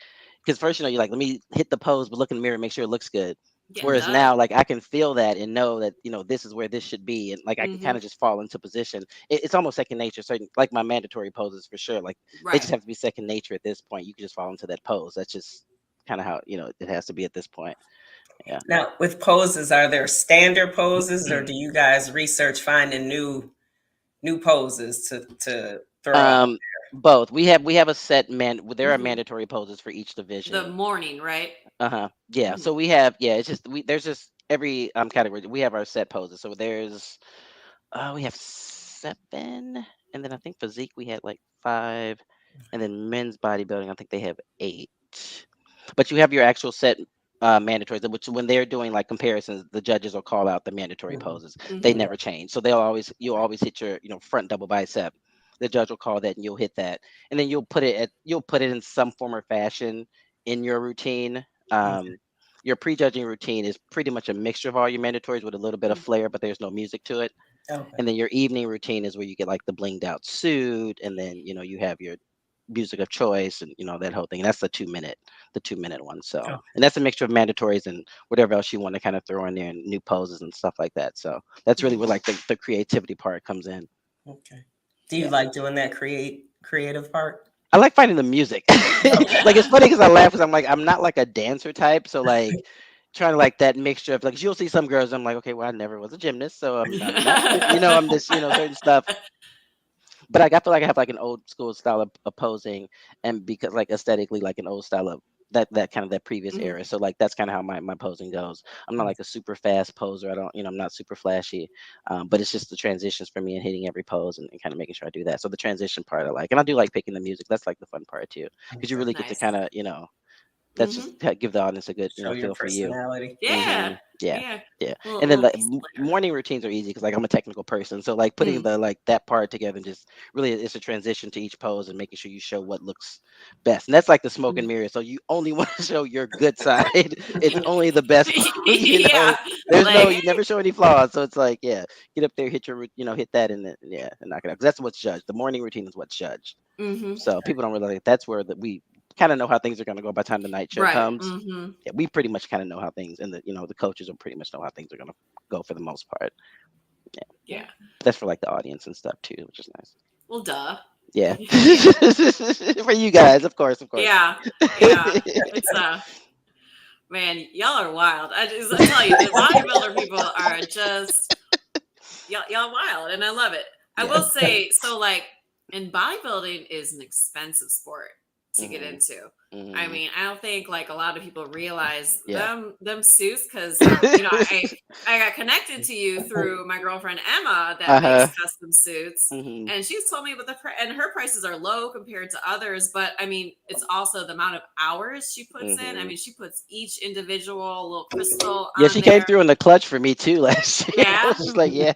because first, you're like, let me hit the pose, but look in the mirror and make sure it looks good. Yeah, Whereas duh. now, like I can feel that and know that this is where this should be, and like I can kind Hmm. of just fall into position. It's almost second nature. Certain like my mandatory poses for sure. Like they Right. just have to be second nature at this point. You can just fall into that pose. That's just kind of how it has to be at this point. Yeah. Now, with poses, are there standard poses, or do you guys research finding new poses to throw out? Um, Both. We have a set there are Hmm. mandatory poses for each The division. morning, right? Uh-huh. Yeah. Hmm. So we have, it's just there's just every category. We have our set poses. So we have 7, and then I think physique we had like 5, and then men's bodybuilding I think they have 8. But you have your actual set mandatories, which when they're doing like comparisons, the judges will call out the mandatory Mhm. poses. They Hmm. never change. So you'll always hit your front double bicep. The judge will call that, and you'll hit that, and then you'll put it in some form or fashion in your routine. Okay. Your prejudging routine is pretty much a mixture of all your mandatories with a little bit of flair, but there's no music to it. Okay. And then your evening routine is where you get like the blinged out suit, and then you have your music of choice, and that whole thing. That's the 2-minute one. So, Okay. and that's a mixture of mandatories and whatever else you want to kind of throw in there, and new poses and stuff like that. So that's really where like the creativity part comes in. Okay. Do you Yeah. like doing that creative part? I like finding the music. Like it's funny because I laugh because I'm not like a dancer type. So like trying to like that mixture of like you'll see some girls, I'm like, okay, well I never was a gymnast, so I'm not I'm just certain stuff. But I feel like I have like an old school style of posing, and because like aesthetically like an old style of that kind of that previous Mhm. era. So like that's kind of how my posing goes. I'm not like a super fast poser. I don't I'm not super flashy, but it's just the transitions for me and hitting every pose, and kind of making sure I do that. So the transition part I like, and I do like picking the music. That's like the fun part too, because you Okay. really get to Nice. kind of that's Hmm. just give the audience a good Show your feel for you. personality. Yeah. Yeah, Yeah. yeah. And then Little the piece of flair. morning routines are easy because like I'm a technical person, so like putting Mm. the like that part together, and just really it's a transition to each pose and making sure you show what looks best. And that's like the smoke and Mm. mirror. So you only want to show your good side. It's only the best part, Yeah. There's Like, you never show any flaws. So it's like, yeah, get up there, hit your hit that, and then and knock it out. 'Cause that's what's judged. The morning routine is what's judged. hmm. So people don't realize that's where we kind of know how things are going to go by the time the night show Right. comes. Hmm. Yeah, we pretty much kind of know how things, and the coaches will pretty much know how things are going to go for the most part. Yeah. That's for like the audience and stuff too, which is nice. Well, duh. Yeah. Yeah. For you guys, of course, of course. Yeah. Yeah. It's man, y'all are wild. I tell you, the bodybuilder people are just y'all wild, and I love it. I Yeah. will say, so like, and bodybuilding is an expensive sport to get Hmm. into. I Hmm. mean, I don't think like a lot of people realize Yeah. them suits, because I got connected to you through my girlfriend Emma that Uh-huh. makes custom suits, Hmm. and she's told me about and her prices are low compared to others, but I mean it's also the amount of hours she puts in. I Hmm. mean, she puts each individual little crystal Yeah, on she came there. through in the clutch for me too last year. I Yeah. was just like, yeah.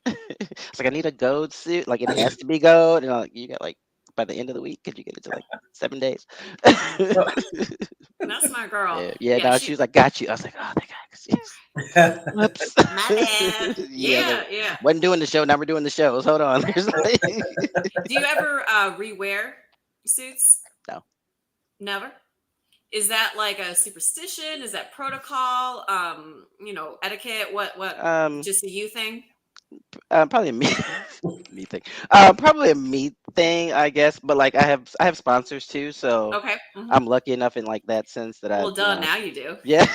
It's like I need a gold suit. Like it has to be gold. And I'm like, you got like by the end of the week, could you get it to like 7 days? That's my girl. Yeah, yeah. Yeah, No, she she was like, got you. I was like, oh, thank God. Yes. Whoops. my bad. Yeah, Yeah, yeah. wasn't doing the show. Now we're doing the shows. Hold on. There's like, Do you ever rewear suits? no. Never. Is that like a superstition? Is that protocol? Etiquette? What Um, just a you thing? Probably a me me thing. Probably a me thing, I guess. But like I have sponsors too, so Okay. I'm lucky enough in like that sense that Well, duh, now you do. yeah.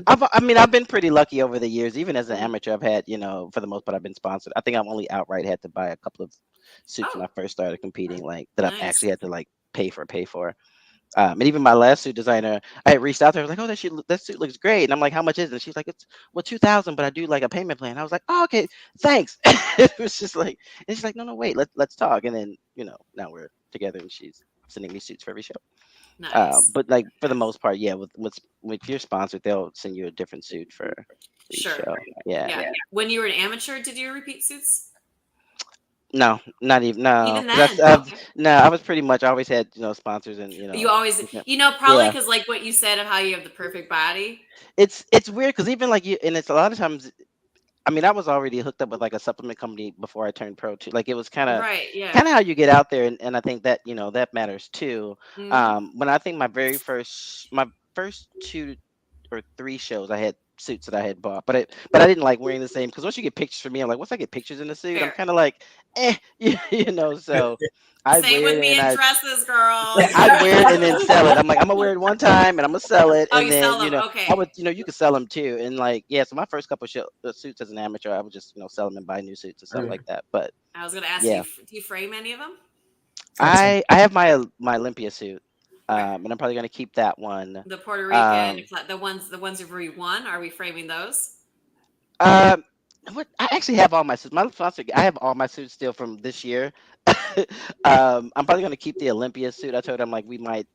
I've been pretty lucky over the years. Even as an Mhm. amateur, I've had, for the most part, I've been sponsored. I think I've only outright had to buy a couple of suits when Oh, I first started competing, like that I've nice. actually had to like pay for. And even my last suit designer, I had reached out to her, like, "Oh, that suit looks great," and I'm like, "How much is it?" And she's like, "It's 2,000, but I do like a payment plan." I was like, "Oh, okay, thanks." It was just like, and she's like, "No, no, wait, let's talk." And then now we're together, and she's sending me suits for every show. Nice. But like for the Nice. most part, yeah, with your sponsor, they'll send you a different suit for each Sure. show. Yeah. Yeah. When you were an amateur, did you repeat suits? No, not even no, Even because then. I've Okay. no, I was pretty much always had sponsors and You always, probably yeah. because like what you said of how you have the perfect body. It's weird because even like you, and it's a lot of times. I mean, I was already hooked up with like a supplement company before I turned pro too. Like it was kind of Right. Yeah. kind of how you get out there, and I think that that matters too. Hmm. When I think my first 2 or 3 shows, I had suits that I had bought, but I didn't like wearing the same because once you get pictures from me, I'm like, once I get pictures in the suit, I'm Fair. kind of like, so I'd Same wear with it me and in I dresses, girl. I'd wear it and then sell it. I'm like, I'm gonna wear it one time and I'm gonna sell it, Oh, and you sell then them. I Okay. would, you could sell them too, and like, yeah. So my first couple suits as an amateur, I would just sell them and buy new suits and stuff like that. But I was gonna ask you, yeah, do you frame any of them? I have my Olympia suit, Okay. and I'm probably gonna keep that one. The Puerto Rican, Um, the ones where you won. Are we framing those? Um, what I actually have all my suits. My sponsor, I have all my suits still from this year. I'm probably gonna keep the Olympia suit. I told him like we might,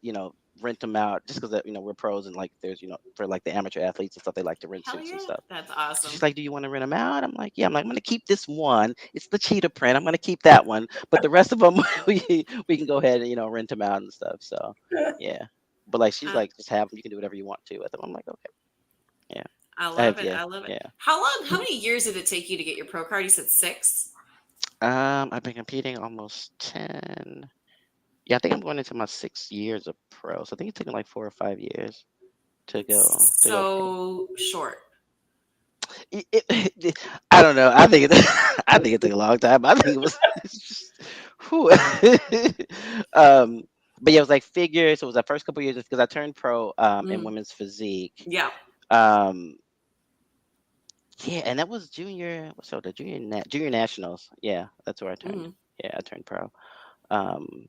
rent them out just because we're pros and like there's for like the amateur athletes and stuff they like to rent Hell suits and yeah, stuff. that's So she's awesome. like, "Do you want to rent them out?" I'm like, "Yeah." I'm like, "I'm gonna keep this one. It's the cheetah print. I'm gonna keep that one, but the rest of them we can go ahead and rent them out and stuff." So yeah, but like she's Uh, like, "Just have them. You can do whatever you want to with them." I'm like, "Okay, yeah." I I love have it. yeah I love it. yeah. How many years did it take you to get your pro card? You said 6. I've been competing almost 10. Yeah, I think I'm going into my 6 years of pro. So I think it's taken like 4 or 5 years to go. So short. I don't know. I think it. I think it took a long time. I think it was. It's just, whew. um, but yeah, it was like figures. So it was the first couple years because I turned pro in Mm. women's physique. Yeah. Um, yeah, and that was the junior nationals. Yeah, that's where I turned. Mm. Yeah, I turned pro. Um,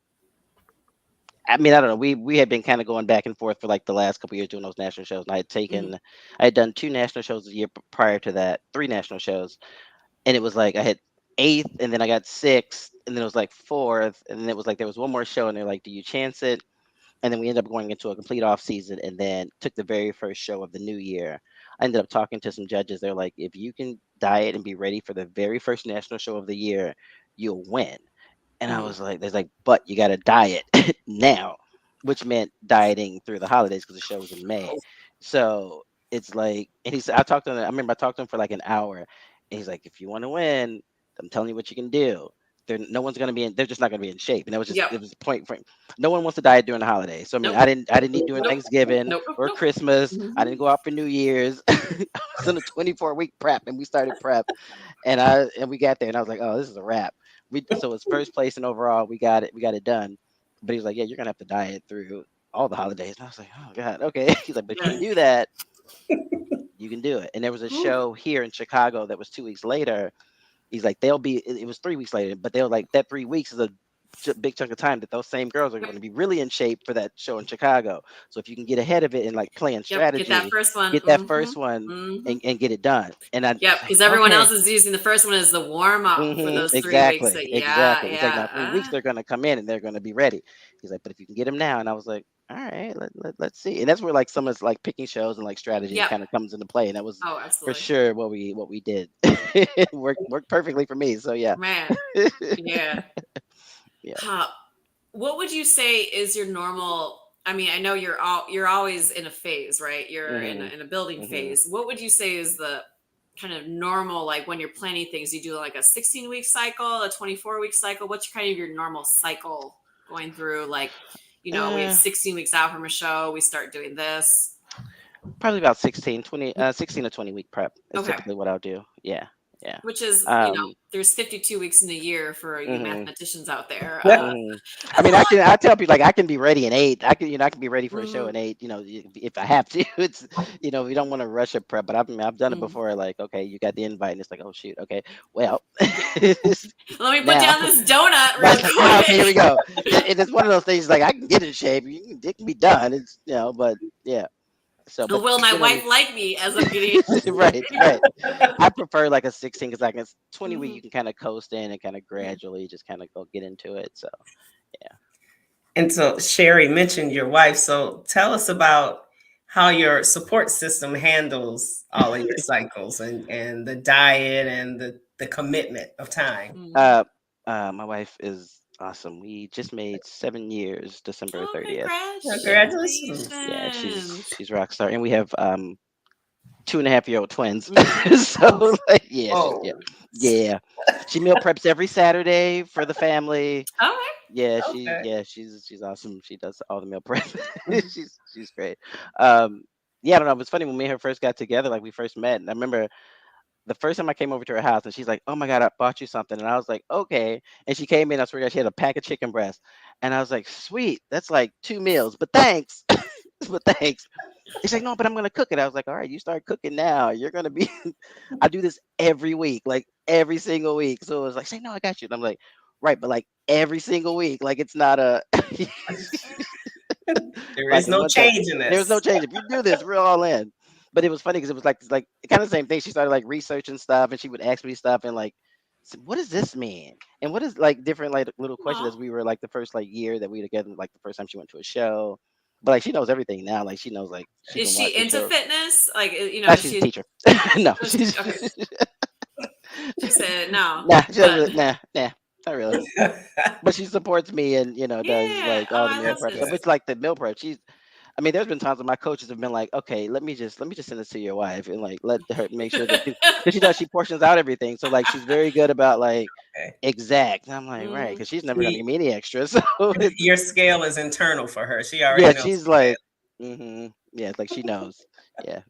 I mean, I don't know. We had been kind of going back and forth for like the last couple years doing those national shows. And Mm. I had done 2 national shows a year prior to that, 3 national shows, and it was like I had eighth, and then I got sixth, and then it was like fourth, and then it was like there was one more show, and they're like, "Do you chance it?" And then we ended up going into a complete off season, and then took the very first show of the new year. I ended up talking to some judges. They're like, "If you can diet and be ready for the very first national show of the year, you'll win." And I Mm. was like, there's like, but you got to diet now, which meant dieting through the holidays because the show was in May. So it's like, and he said, I remember I talked to him for like an hour. And he's like, if you want to win, I'm telling you what you can do. No one's going to be they're just not going to be in shape. And Yep. it was a point for, no one wants to diet during the holidays. So, I mean, Nope. I didn't eat during Nope. Thanksgiving Nope. Nope. or Nope. Christmas. I Mhm. didn't go out for New Year's. I was on a 24-week prep and we started prep and we got there and I was like, oh, this is a wrap. So it's first place and overall we got it done. But he was like, yeah, you're gonna have to diet through all the holidays. And I was like, oh god, okay. He's like, but if you Yeah. can do that, you can do it. And there was a Whew. show here in Chicago that was 2 weeks later. He's like, it was 3 weeks later, but they were like, that 3 weeks is a big chunk of time that those same girls are Yep. going to be really in shape for that show in Chicago. So if you can get ahead of it and like playing Yep. Get that strategy, first one. get that Hmm. first one Hmm. and get it done. And I Yep. was like, Because everyone else okay. is using the first one as the warm up for those 3 weeks. So Exactly, yeah. exactly. He's like, now Yeah. 3 weeks they're gonna come in and they're gonna be ready. He's like, but if you can get them now, and I was like, all right, let's see. And that's where like some of like picking shows and like strategy Yep. kind of comes into play. And that was Oh, for absolutely. sure what we did. It worked perfectly for me. So yeah, Man. Yeah. yeah. Huh. What would you say is your normal? I mean, I know you're always in a phase, right? You're hmm in a building hmm phase. What would you say is the kind of normal, like when you're planning things? You do like a 16-week cycle, a 24-week cycle. What's kind of your normal cycle going through like, we have 16 weeks out from a show, we start doing this? Probably about 16 to 20 week prep is Okay. typically what I'll do. Yeah. Which is, there's 52 weeks in a year for you mathematicians out there. I mean, I tell people like I can be ready in 8. I can be ready for a show in 8. If I have to. It's we don't want to rush a prep, but I've done it before. Like, okay, you got the invite, and it's like, oh shoot, okay, well, let me put down this donut real quick. Okay, here we go. It's one of those things like I can get in shape. It can be done. It's but yeah. So, but will my wife like me as I'm getting right? I prefer like a 16 because like it's 20 week you can kind of coast in and kind of gradually just kind of go get into it. So, yeah. And so Sherry mentioned your wife. So tell us about how your support system handles all of your cycles and the diet and the commitment of time. My wife is awesome. We just made 7 years, December 30th. Congratulations. Yeah, she's rock star. And we have 2.5-year-old twins. So like, yeah. She meal preps every Saturday for the family. Okay. Yeah, she's awesome. She does all the meal prep. she's great. I don't know. It was funny when me and her first got together, like we first met. And I remember the first time I came over to her house and she's like, oh my God, I bought you something. And I was like, okay. And she came in, I swear to God, she had a pack of chicken breast. And I was like, sweet, that's like 2 meals, but thanks. She's like, no, but I'm going to cook it. I was like, all right, you start cooking now. You're going to be, I do this every week, like every single week. So it was like, say, no, I got you. And I'm like, right, but like every single week, like it's not a. There is no change in this. There's no change. If you do this, we're all in. But it was funny because it was like kind of the same thing. She started like researching stuff and she would ask me stuff and like, what does this mean? And what is like different like little questions as we were like the first like year that we were together, like the first time she went to a show. But like she knows everything now. Like she knows like is she into fitness? Like she's a teacher. No. She's okay. She said no. Nah, not really. But she supports me and does like all the meal prep stuff. It's like the meal prep. There's been times when my coaches have been like, okay, let me just send this to your wife and like let her make sure that she portions out everything. So like she's very good about like exact. And I'm like, right, because she's never gonna give me any extra. So your scale is internal for her. She already knows. She's like, it's like she knows. Yeah.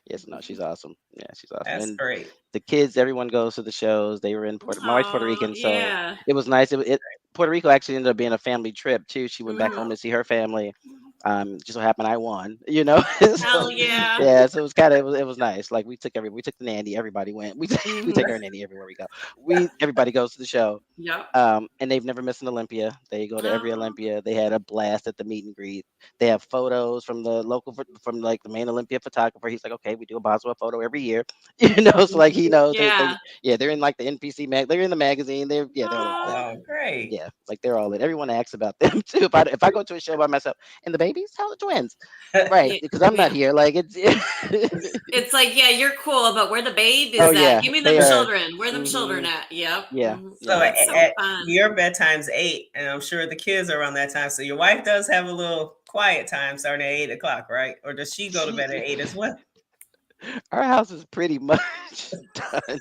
Yes, no, she's awesome. Yeah, she's awesome. That's great. The kids, everyone goes to the shows. They were in my wife's Puerto Rican, so it was nice. Puerto Rico actually ended up being a family trip too. She went back home to see her family. Just so happened I won, Hell yeah. Yeah, so it was nice. Like we took the nanny, everybody went. We take our nanny everywhere we go. Everybody goes to the show. Yeah. And they've never missed an Olympia. They go to every Olympia. They had a blast at the meet and greet. They have photos from the local from like the main Olympia photographer. He's like, okay, we do a Boswell photo every year. So like he knows. Yeah. They're in like the NPC they're in the magazine. They're great. Yeah, like they're all in. Everyone asks about them too. If I go to a show by myself and the babies, how the twins? Right, because I'm not here. Like it's it's like, yeah, you're cool, but where the babe is give me them children. Where them children at? Yep. Yeah. So at your bedtime's 8, and I'm sure the kids are around that time. So your wife does have a little quiet time starting at 8 o'clock, right? Or does she go to bed at 8 as well? Our house is pretty much done.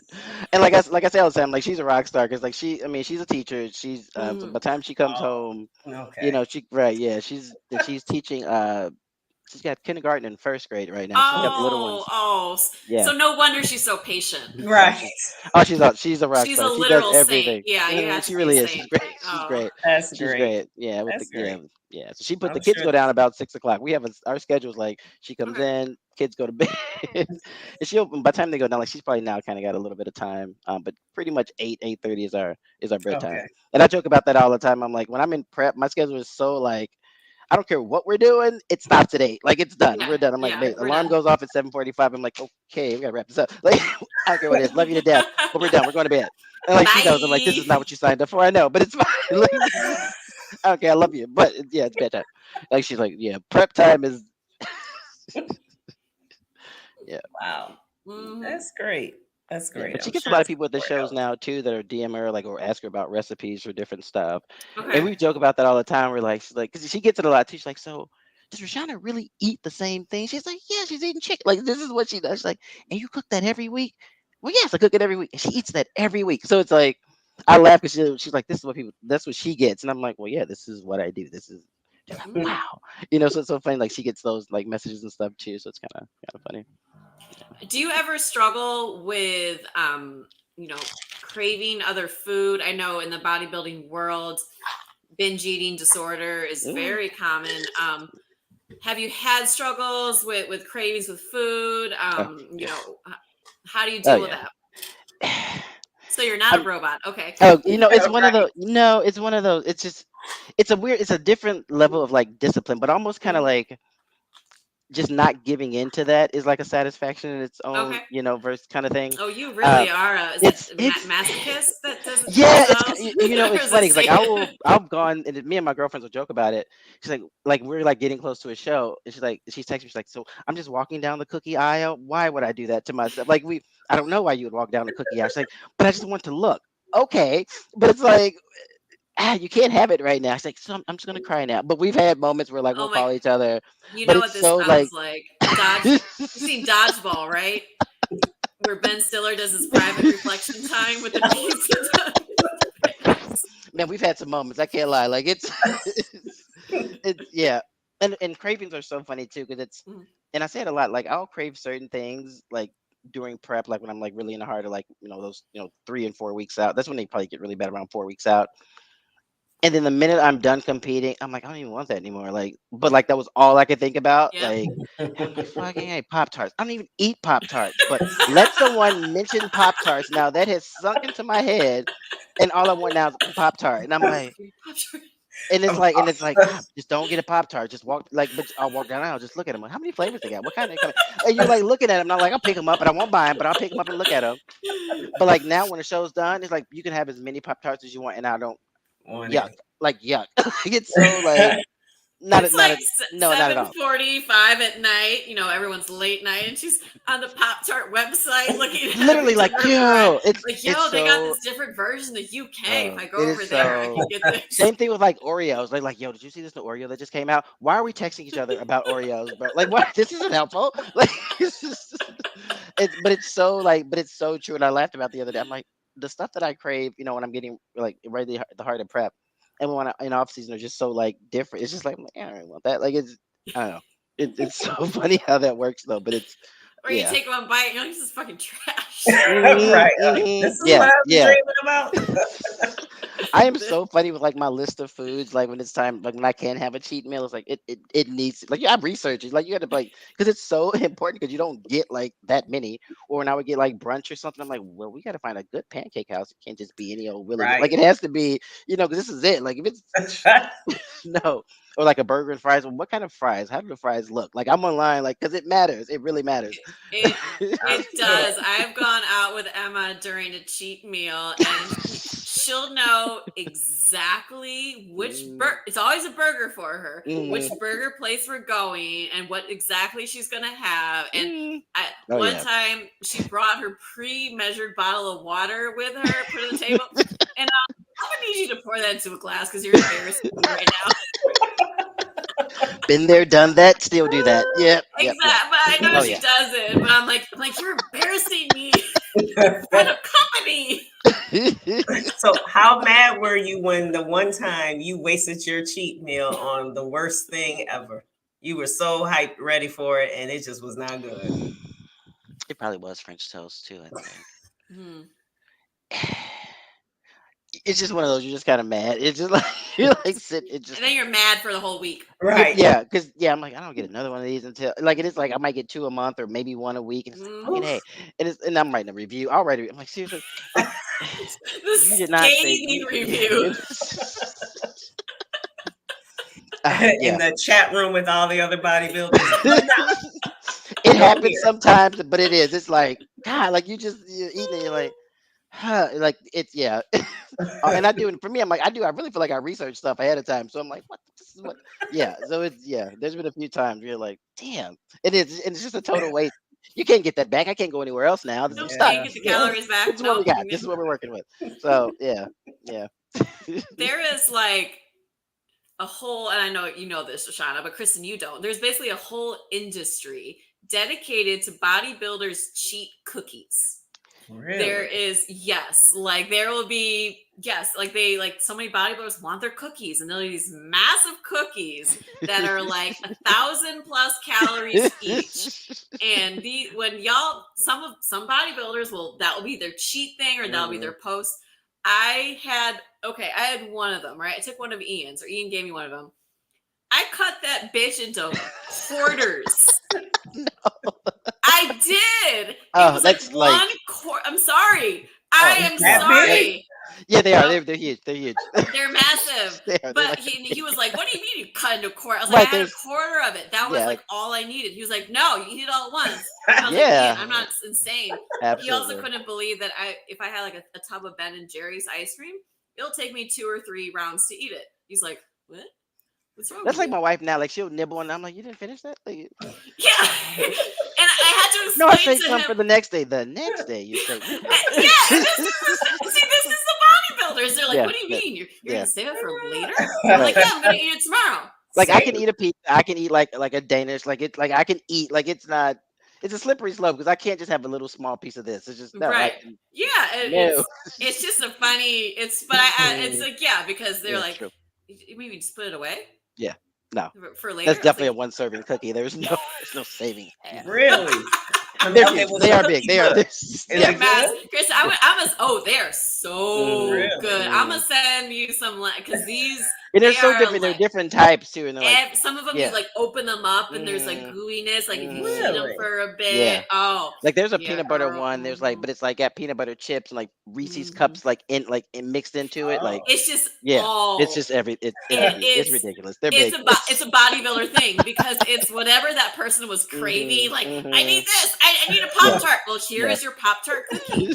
And like I say all the time, like she's a rock star because like she's a teacher. She's by the time she comes home, she's teaching she's got kindergarten and first grade right now. She's got the little ones. Yeah. So no wonder she's so patient. Right. She's a rock she's star. She's a literal does everything. saint. Yeah, she really is. She's great. She's great. That's She's great. Yeah, great. Yeah. So she put the sure kids go down about 6 o'clock. We have our schedule's like she comes in, kids go to bed, and by the time they go down, like she's probably now kind of got a little bit of time. But pretty much 8:30 is our bedtime. Okay. And I joke about that all the time. I'm like, when I'm in prep, my schedule is so like I don't care what we're doing, it stops at 8. Like it's done. We're done. I'm like, alarm goes off at 7:45. I'm like, okay, we gotta wrap this up. Like I don't care what it is. Love you to death, but we're done. We're going to bed. And like she knows, I'm like, this is not what you signed up for. I know, but it's fine. Like, okay, I love you, but yeah, it's bedtime. Like she's like, yeah, prep time is. Yeah. Wow, that's great. That's great. Yeah, but she gets a lot of people at the shows now too that are DM her like or ask her about recipes for different stuff. Okay. And we joke about that all the time. We're like, she's like, because she gets it a lot too. She's like, so does Reshanna really eat the same thing? She's like, yeah, she's eating chicken. Like this is what she does. She's like, and you cook that every week? Well, yes, I cook it every week. And she eats that every week. So it's like, I laugh because she's like, this is what people, that's what she gets, and I'm like, well, yeah, this is what I do. This is. They're like, wow, so it's so funny. Like she gets those like messages and stuff too, so it's kind of funny. Do you ever struggle with, craving other food? I know in the bodybuilding world, binge eating disorder is very common. Have you had struggles with cravings with food? How do you deal with that? So you're not a robot. Okay. Oh, it's one of Right. those. No, it's one of those. It's just, it's a different level of like discipline, but almost kind of like just not giving into that is like a satisfaction in its own, Okay. Verse kind of thing. Oh, you really are is It's it it's masochist that does it to yeah, themselves? Or it's is it funny. It's like Satan? I've gone, and me and my girlfriends will joke about it. She's like we're like getting close to a show, and she's texting me. She's like, so I'm just walking down the cookie aisle. Why would I do that to myself? Like I don't know why you would walk down the cookie aisle. She's like, but I just want to look. Okay, but it's like, you can't have it right now. It's like, so I'm just gonna cry now. But we've had moments where like we'll Oh my, call each other, you but know it's what this so sounds like, like? You've seen Dodgeball, right? Where Ben Stiller does his private reflection time with the pizza. man, we've had some moments. I can't lie. Like it's yeah, and cravings are so funny too because Mhm. and I say it a lot. Like I'll crave certain things like during prep, like when I'm like really in the heart of like those 3 and 4 weeks out. That's when they probably get really bad around 4 weeks out. And then the minute I'm done competing, I'm like, I don't even want that anymore. Like, but like that was all I could think about. Yep. Like, and I'm like, fucking hey, Pop Tarts. I don't even eat Pop Tarts, but let someone mention Pop Tarts. Now that has sunk into my head, and all I want now is Pop Tart. And I'm like, and it's like, God, just don't get a Pop Tart. Just walk like, but I'll walk down the aisle, just look at them. Like, how many flavors they got? What kind they come in? And you're like looking at them. And I'm like, I'll pick them up, but I won't buy them, but I'll pick them up and look at them. But like now, when the show's done, it's like you can have as many Pop Tarts as you want, and I don't yuck, like yuck. It's so like It's like no, not at all. 7:45 at night. Everyone's late night, and she's on the Pop Tart website looking at Literally like, yo, it's they got so. this different version in the UK. If I go It over is there, I so. can get this. Same thing with like Oreos. Like, yo, did you see this new Oreo that just came out? Why are we texting each other about Oreos, bro? Like, what? This isn't helpful. Like, it's just, but it's so like, but it's so true. And I laughed about the other day. I'm like, the stuff that I crave, when I'm getting like right the heart of prep, and when I in off season are just so like different. It's just like, I don't really want that. Like, I don't know. It's so funny how that works though. But it's Or you yeah. take one bite, and you're like, this is fucking trash. Right. This is what I've been dreaming about. I am so funny with like my list of foods. Like when it's time, like when I can have a cheat meal, it's like it needs like I'm researching. Like you got to like because it's so important because you don't get like that many. Or when I would get like brunch or something, I'm like, well, we got to find a good pancake house. It can't just be any old Willie. Right. Like it has to be, because this is it. Like if it's no, or like a burger and fries. Well, what kind of fries? How do the fries look? Like I'm online, like because it matters. It really matters. It does. I've gone out with Emma during a cheat meal, and she'll know exactly which it's always a burger for her, which burger place we're going, and what exactly she's gonna have. And one time, she brought her pre-measured bottle of water with her, put it on the table, and I'm gonna need you to pour that into a glass because you're embarrassing me right now. Been there, done that, still do that. Yeah, exactly. But I know she does it. But I'm like, you're embarrassing me in front of company. So, how mad were you when the one time you wasted your cheat meal on the worst thing ever? You were so hyped, ready for it, and it just was not good. It probably was French toast too, I think. It's just one of those. You're just kind of mad. It's just like you're like sit. It just and then you're mad for the whole week, right? Yeah, because I'm like I don't get another one of these until like it is like I might get 2 a month or maybe 1 a week, and it's like fucking hey, and I'm writing a review. I'll write it. I'm like seriously, like, you did not say review. In the chat room with all the other bodybuilders. It happens sometimes, but it is. It's like God, like you're eating it. You're like. Like it's and I do it for me. I'm like I really feel like I research stuff ahead of time, so I'm like, what? This is what? Yeah. So it's There's been a few times you're like, damn, it's just a total waste. You can't get that back. I can't go anywhere else now. This is can't get the calories back. This is what we got. This is what we're working with. So yeah. There is like a whole, and I know you know this, Reshanna, but Kristen, you don't. There's basically a whole industry dedicated to bodybuilders cheat cookies. Really? There is, yes, like there will be, yes, like they, like so many bodybuilders want their cookies, and they'll do these massive cookies that are like 1,000 plus calories each. And when y'all, some bodybuilders that will be their cheat thing, or that'll be their post. I had one of them, right? I took one of Ian's, or Ian gave me one of them. I cut that bitch into quarters. I did. Oh, It was like that's one quarter. I'm sorry. I am that sorry. Yeah, they are. They're huge. They're huge. They're massive. They are. They're But like- he was like, "What do you mean you cut into a quarter?" I was Right, like, "I had a there's- quarter of it. That was yeah. like all I needed." He was like, "No, you eat it all at once." And I was like, Yeah. "Man, I'm not insane." Absolutely. He also couldn't believe that if I had like a tub of Ben and Jerry's ice cream, it'll take me 2 or 3 rounds to eat it. He's like, "What? What's wrong?" That's with like my wife now. Like she'll nibble, and I'm like, "You didn't finish that?" Like, Yeah. And I had to no, I explain saved to some him. for the next day. The next day, you say, Yeah, and this is the bodybuilders. They're like, Yeah, "What do you mean? You're gonna save it for later?" Right. I'm like, "Yeah, I'm gonna eat it tomorrow." Like I can eat a pizza. I can eat like a Danish. Like it's like I can eat. Like it's not. It's a slippery slope because I can't just have a little small piece of this. It's just no. Right. I can, Yeah, no. it's just a funny. It's like, yeah, because they're Yeah, like, true. "You mean just put it away?" Yeah. No. For later. That's definitely a one serving cookie. There's no saving. Really? They're Okay, huge. well, They are cookie big. They are. good. They're it massive. good? Chris, they are so Really? good. I'm gonna send you some, because these. And they're They so are different. They're like- different types too. And they're like, some of them yeah. you like open them up and there's like Mhm. gooiness. Like if you Mhm. heat them Really? for a bit. Yeah. Oh, like there's a yeah, peanut butter girl. one. There's like, but it's like got peanut butter chips and like Reese's Mhm. cups like mixed into it. Like It's just yeah, all. it's just it's ridiculous. They're big. It's a bodybuilder thing, because it's whatever that person was craving. Mhm, Like, mhm. I need this. I need a Pop Tart. Well, here Yeah. is your Pop Tart cookie.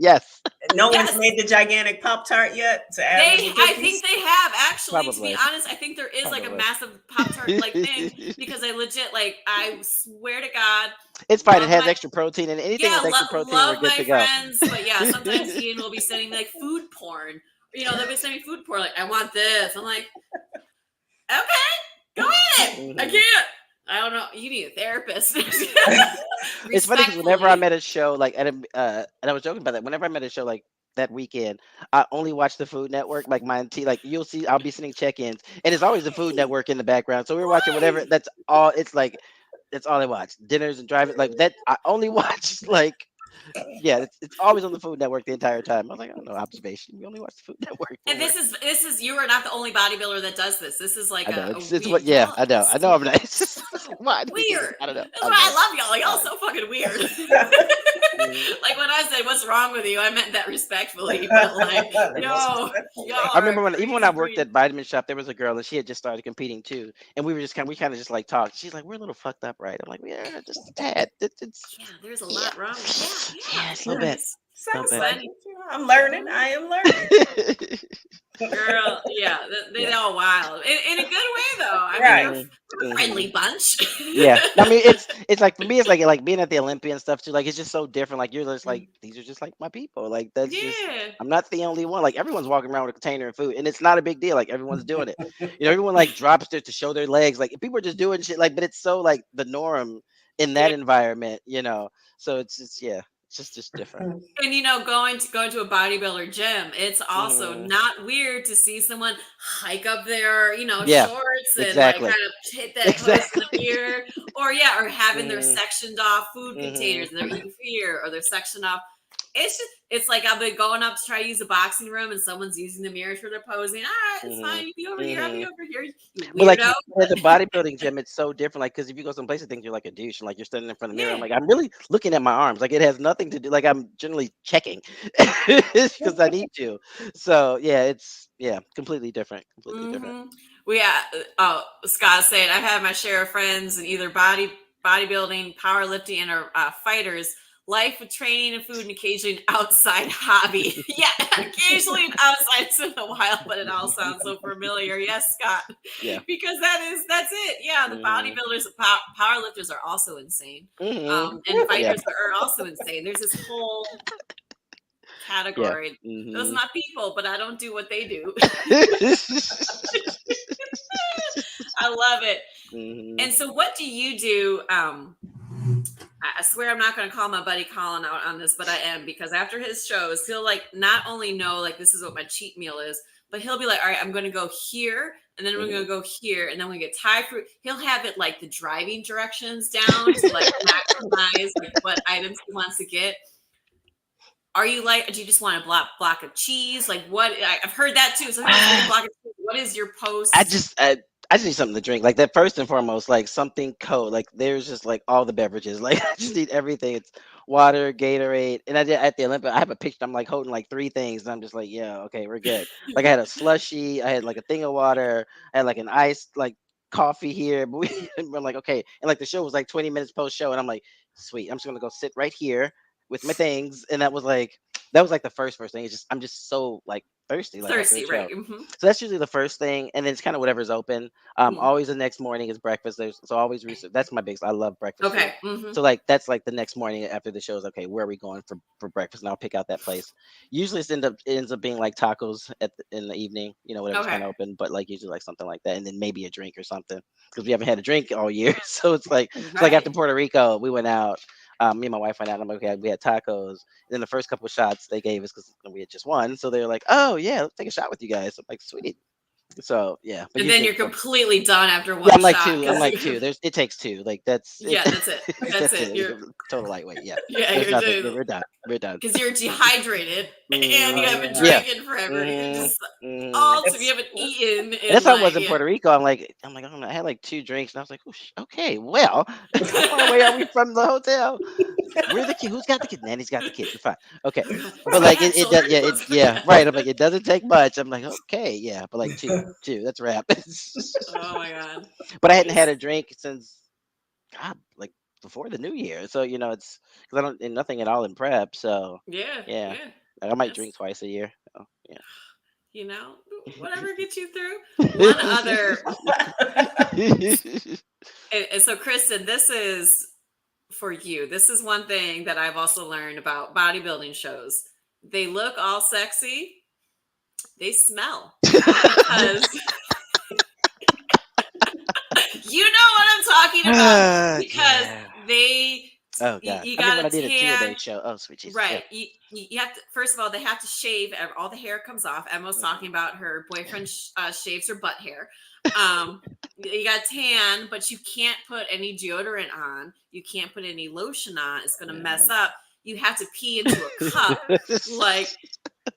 Yes. No Yes. one's made the gigantic Pop-Tart yet to add with the I cookies? think they have, actually. To Probably. be honest, I think there is like a Probably. massive Pop Tart like thing, because I legit, like, I swear to God. It's fine. It Love has my- extra protein and anything Yeah, with extra protein, love we're good my to go. friends, but yeah, sometimes Ian will be sending me like food porn. They'll be sending me food porn, like, I want this. I'm like, okay, go ahead. I Mhm. can't. I don't know. You need a therapist. It's funny because whenever Respectfully. I'm at a show, like and I was joking about that. Whenever I'm at a show like that weekend, I only watch the Food Network. Like like you'll see, I'll be sending check-ins, and it's always the Food Network in the background. So we're watching whatever. Right. That's all. It's like that's all I watch. Dinners and driving like that. I only watch like yeah. It's always on the Food Network the entire time. I was like, oh no observation. You only watch the Food Network. for And work. this is you are not the only bodybuilder that does this. This is like I know a it's weird, what yeah. I know I'm so nice. Why do we do this? weird. I don't know. That's why I love y'all. Y'all so fucking weird. Like when I said, "What's wrong with you?" I meant that respectfully, but like, yo, I remember even when I worked crazy. at Vitamin Shop, there was a girl and she had just started competing too, and we kind of just like talked. She's like, "We're a little fucked up, right?" I'm like, "Yeah, just a tad. It's Yeah, there's a lot wrong. yeah, it's a little bit." Sounds bit. like it. I'm learning. I am learning. Girl, yeah, they're all wild in a good way though. I Right. mean, they're a friendly bunch. Yeah, I mean it's like for me it's like being at the Olympia and stuff too. Like it's just so different. Like you're just like these are just like my people. Like that's just Yeah. I'm not the only one. Like everyone's walking around with a container of food, and it's not a big deal. Like everyone's doing it. Everyone like drops there to show their legs. Like people are just doing shit. Like, but it's so like the norm in that environment. So it's just yeah, it's just different. And going to a bodybuilder gym, it's also Mhm. not weird to see someone hike up their, Yeah, shorts and exactly. like kind of hit that post in Exactly. the ear, or having their Mhm. sectioned off food Mhm. containers and they're eating fear, or they're sectioned off. It's like I've been going up to try to use the boxing room and someone's using the mirrors for their posing. All right, it's fine. You be over here. I'll be over here. You But like weirdo. at the bodybuilding gym, it's so different. Like, because if you go someplace, I think you're like a douche, and like you're standing in front of the mirror. I'm Yeah. like, I'm really looking at my arms. Like, it has nothing to do. Like, I'm generally checking because I need to. So yeah, it's completely different. Completely different. Scott said I've had my share of friends in either bodybuilding, powerlifting, and fighters. Life with training and food, and occasionally an outside hobby. Yeah, occasionally an outside once in a while, but it all sounds so familiar. Yes, Scott. Yeah. Because that's it. Yeah, the bodybuilders, powerlifters are also insane. Mhm. And fighters are also insane. There's this whole category. Mhm. Those are not people, but I don't do what they do. I love it. Mhm. And so what do you do I swear I'm not going to call my buddy Colin out on this, but I am, because after his shows, he'll like not only know like this is what my cheat meal is, but he'll be like, all right, I'm going to go here, and then we're going to go here, and then we get Thai fruit. He'll have it like the driving directions down to like maximize like what items he wants to get. Are you like, do you just want a block of cheese? Like what? I've heard that too. So what is your post? I just need something to drink. Like that, first and foremost, like something cold. Like there's just like all the beverages. Like I just need everything. It's water, Gatorade. And I did at the Olympia, I have a picture. I'm like holding like 3 things. And I'm just like, yeah, okay, we're good. Like I had a slushy, I had like a thing of water, I had like an iced like coffee here. But we're like, okay. And like the show was like 20 minutes post show. And I'm like, sweet, I'm just gonna go sit right here with my things. And that was like the first thing. It's just I'm just so like thirsty, like after the show. Right? So that's usually the first thing, and then it's kind of whatever's open. Always the next morning is breakfast. So always research. That's my biggest. I love breakfast. Okay. So like that's like the next morning after the show is okay. Where are we going for breakfast? And I'll pick out that place. Usually it ends up being like tacos in the evening. Whatever's kind of open, but like usually like something like that, and then maybe a drink or something because we haven't had a drink all year. So it's like after Puerto Rico, we went out. Me and my wife went out. I'm like, okay, we had tacos. And then the first couple of shots they gave us because we had just won. So they were like, oh yeah, let's take a shot with you guys. I'm like, sweet. So yeah. But and then you're completely done after one. Yeah, I'm like shot, two. I'm like two. It takes two. Like that's that's it. That's it. You're total lightweight. Yeah. Yeah, we're done. We're done. Because you're dehydrated and you haven't drinking forever. All you haven't eaten. That's how I was in Puerto Rico. I'm like, I had like 2 drinks, and I was like, okay, well, how far away are we from the hotel? We're the kid. Who's got the kid? Nanny's got the kid. You're fine. Okay, but like it does. Yeah, right. I'm like, it doesn't take much. I'm like, okay, yeah, but like two. That's wrap. Oh my god. But I hadn't had a drink since like before the new year. So it's because I don't nothing at all in prep. So yeah. Like, I might drink twice a year. So, yeah. Whatever gets you through. One other. And so, Kristen, this is for you. This is one thing that I've also learned about bodybuilding shows. They look all sexy. They smell. Because you know what I'm talking about. Because they. Oh god! You got when I did a 2-a-day show. Oh sweet Jesus! Right. Yeah. You have to. First of all, they have to shave. All the hair comes off. Emma's talking about her boyfriend shaves her butt hair. You got tan, but you can't put any deodorant on. You can't put any lotion on. It's going to mess up. You have to pee into a cup.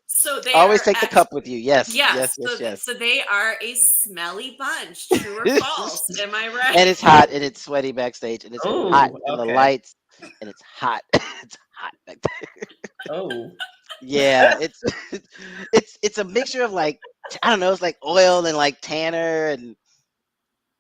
So they always take the cup with you. Yes. Yes. So they are a smelly bunch. True or false? Am I right? And it's hot and it's sweaty backstage and it's hot and the lights and it's hot. It's hot back there. Oh. Yeah, it's a mixture of like I don't know, it's like oil and like tanner and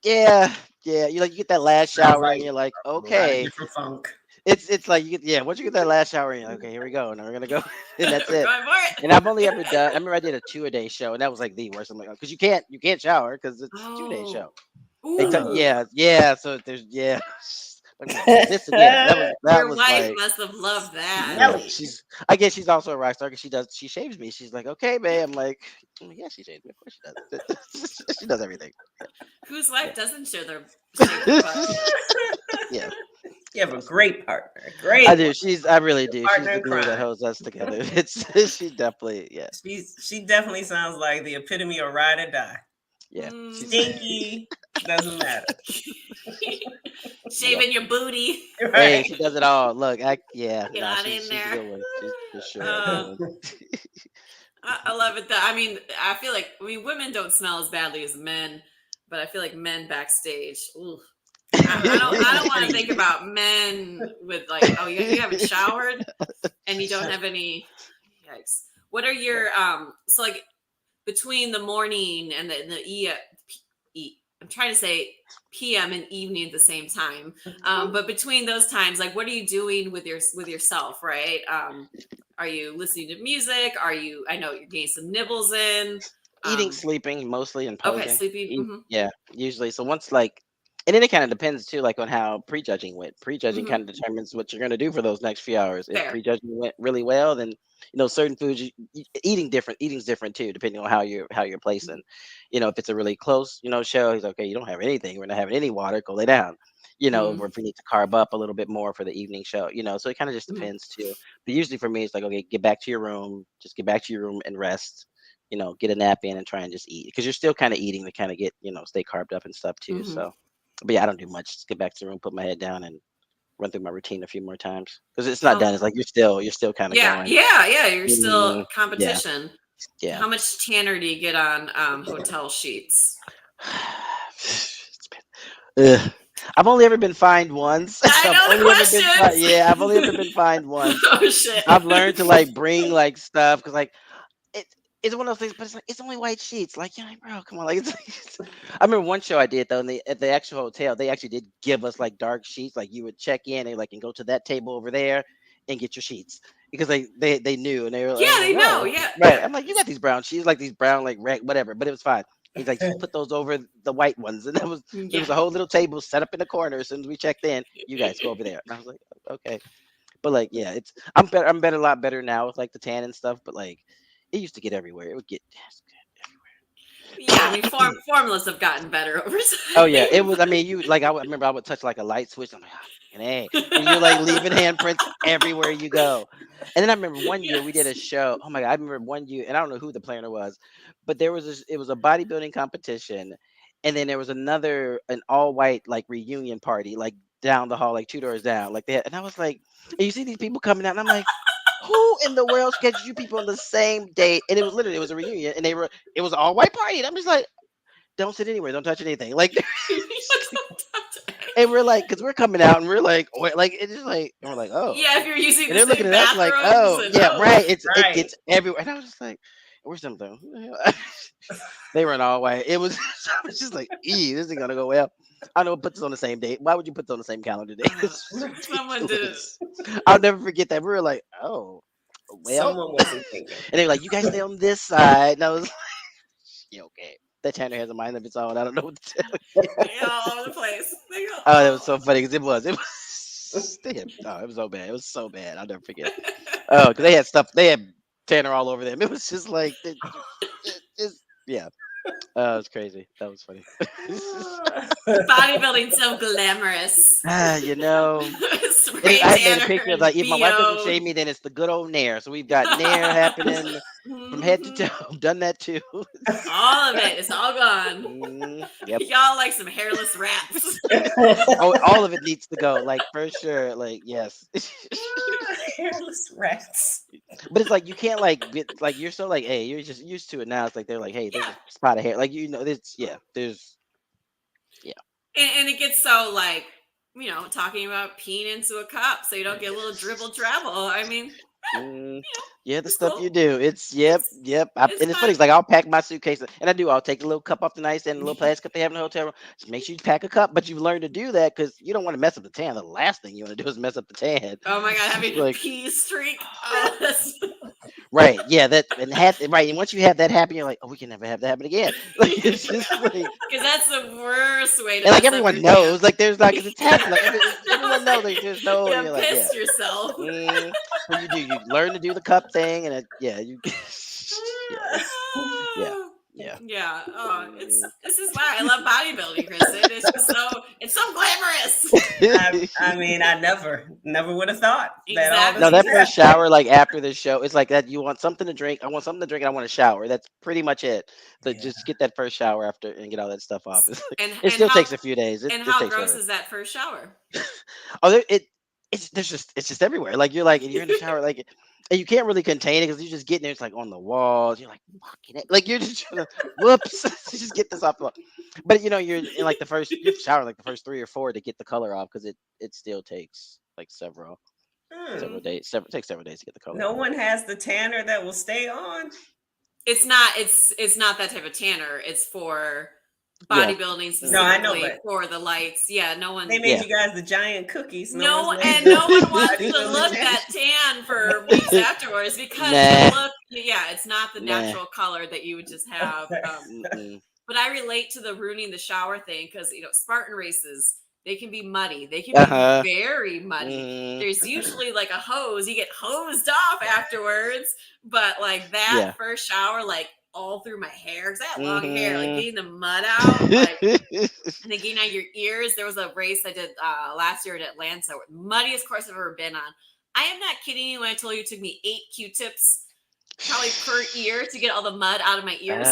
yeah. You get that last shower and you're like, okay. Different funk. It's like once you get that last shower and you're like, okay, here we go. Now we're gonna go. And that's it. Going for it. And I've only ever done I remember I did a 2-a-day show and that was like the worst. I'm like, because you can't shower because it's a 2-day show. So there's this again. That was wife like, must have loved that. I guess she's also a rock star because she shaves me. She's like, okay, babe. I'm like, yeah, she shaves me. Of course she does. She does everything. Whose wife doesn't shave their Yeah. You have a great partner. Great. I do. I really do. She's the glue that holds us together. She definitely, She definitely sounds like the epitome of ride or die. Yeah. Stinky. Doesn't matter. Shaving your booty. Right. Hey, she does it all. Look, she's in there. a good one. She's for sure. I love it. I mean, I feel like women don't smell as badly as men, but I feel like men backstage. Ooh. I don't want to think about men with like, oh, you haven't showered and you don't have any. Yikes. What are your so like between the morning and the I'm trying to say PM and evening at the same time, but between those times, like, what are you doing with yourself, right? Are you listening to music? I know you're getting some nibbles in. Eating, sleeping mostly, and posing. Okay, sleeping. Yeah, usually. So once and then it kind of depends too, like on how prejudging went. Prejudging kind of determines what you're going to do for those next few hours. If prejudging went really well, then certain foods eating's different too, depending on how you're placing. If it's a really close show, he's okay. You don't have anything. We're not having any water. Go lay down. or if we need to carb up a little bit more for the evening show, so it kind of just depends too. But usually for me, it's like, okay, get back to your room, just get back to your room and rest, get a nap in and try and just eat, because you're still kind of eating to kind of get, stay carved up and stuff too. So, but yeah, I don't do much. Just get back to the room, put my head down, and run through my routine a few more times, because it's not done. It's like you're still kind of going. Yeah. You're still Yeah. competition. Yeah. How much tanner do you get on hotel sheets? I've only ever been fined once. I know the questions. I've only ever been fined once. Oh shit! I've learned to like bring like stuff, because like it's one of those things, but it's like it's only white sheets. Like, bro, come on. Like, I remember one show I did though, and at the actual hotel, they actually did give us like dark sheets. Like, you would check in and like and go to that table over there and get your sheets, because they knew, and they were like, they know, right. I'm like, you got these brown sheets, like these brown like whatever, but it was fine. He's like, just put those over the white ones, and there was a whole little table set up in the corner. As soon as we checked in, you guys go over there. And I was like, okay, but like, yeah, I'm better, a lot better now with like the tan and stuff. But like, it used to get everywhere. It would get everywhere. Yeah, I mean, formulas have gotten better over time. Oh yeah, it was. I mean, I remember I would touch like a light switch. I'm like, hey, and you're like leaving handprints everywhere you go. And then I remember one year we did a show. Oh my god, I remember one year, and I don't know who the planner was, but it was a bodybuilding competition, and then there was an all white like reunion party like down the hall, like 2 doors down, like that. And I was like, and you see these people coming out, and I'm like, who in the world scheduled you people on the same date? And it was a reunion, and it was an all white party, and I'm just like, don't sit anywhere, don't touch anything, like. And we're like, because we're coming out and we're like it's just like, and we're like, oh yeah, if you're using and they're looking at us like, oh yeah, right, it gets everywhere. And I was just like, where's something? They were in all white. I was just like, this isn't gonna go well. I know, put this on the same date. Why would you put this on the same calendar day? Someone did. I'll never forget that. We were like, oh well. Someone wasn't thinking. And they were like, you guys stay on this side. And I was like, yeah, okay. That Tanner has a mind of its own. I don't know what to tell you. They're all over the place. Oh, that was so funny, because it was it was so bad. It was so bad. I'll never forget. Oh, because they had Tanner all over them. It was just like, yeah. Oh, it was crazy. That was funny. Bodybuilding's so glamorous. I made a picture of like, if my wife doesn't shave me, then it's the good old nair. So we've got nair happening from head to toe. I've done that too. All of it. It's all gone. Yep. Y'all like some hairless rats. Oh, all of it needs to go, like, for sure. Like, yes. Hairless rats. But it's like, you can't like get like, you're so like, hey, you're just used to it now. It's like they're like, hey, there's a spot of hair, like, there's and it gets so like, talking about peeing into a cup so you don't get a little dribble drabble. I mean, the stuff cool. You do. It's yep. And it's funny. It's like, I'll pack my suitcase, and I'll take a little cup off the nightstand, a little plastic cup they have in the hotel room. Just make sure you pack a cup, but you've learned to do that because you don't want to mess up the tan. The last thing you want to do is mess up the tan. Oh my god, having a pee streak. Right. Yeah. Right. And once you have that happen, you're like, oh, we can never have that happen again. Like, it's just like, because that's the worst way to. And like, everyone knows, like, there's not, because it's happening. Like, everyone knows, like, there's no. You like, piss yourself. So you learn to do the cup thing, and Yeah. Oh, this is why I love bodybuilding, Kristen. It's so glamorous. I mean, I never would have thought exactly. that first shower, like after the show, it's like that. You want something to drink. I want something to drink, and I want to shower. That's pretty much it. So just get that first shower after and get all that stuff off. It still takes a few days. How gross is that first shower? Oh, it's just everywhere. Like, you're in the shower, like. And you can't really contain it because you just get in there. It's like on the walls. You're like, fucking it. Like, you're just trying to, whoops, just get this off. But you're in like you shower like the first 3 or 4 to get the color off, because it still takes like several days. It takes several days to get the color. No one has the tanner that will stay on. It's not that type of tanner. It's for bodybuilding specifically. No, I know, for the lights. Yeah, no one. They made you guys the giant cookies. No one wants to look that tan for weeks afterwards, because it's not the natural color that you would just have. But I relate to the ruining the shower thing, because Spartan races, they can be muddy. They can be very muddy. There's usually like a hose. You get hosed off afterwards, but like that first shower, like, all through my hair because I had long hair, like getting the mud out, like, and then getting out your ears. There was a race I did last year in Atlanta, muddiest course I've ever been on. I am not kidding you when I told you it took me 8 Q-tips probably per ear to get all the mud out of my ears.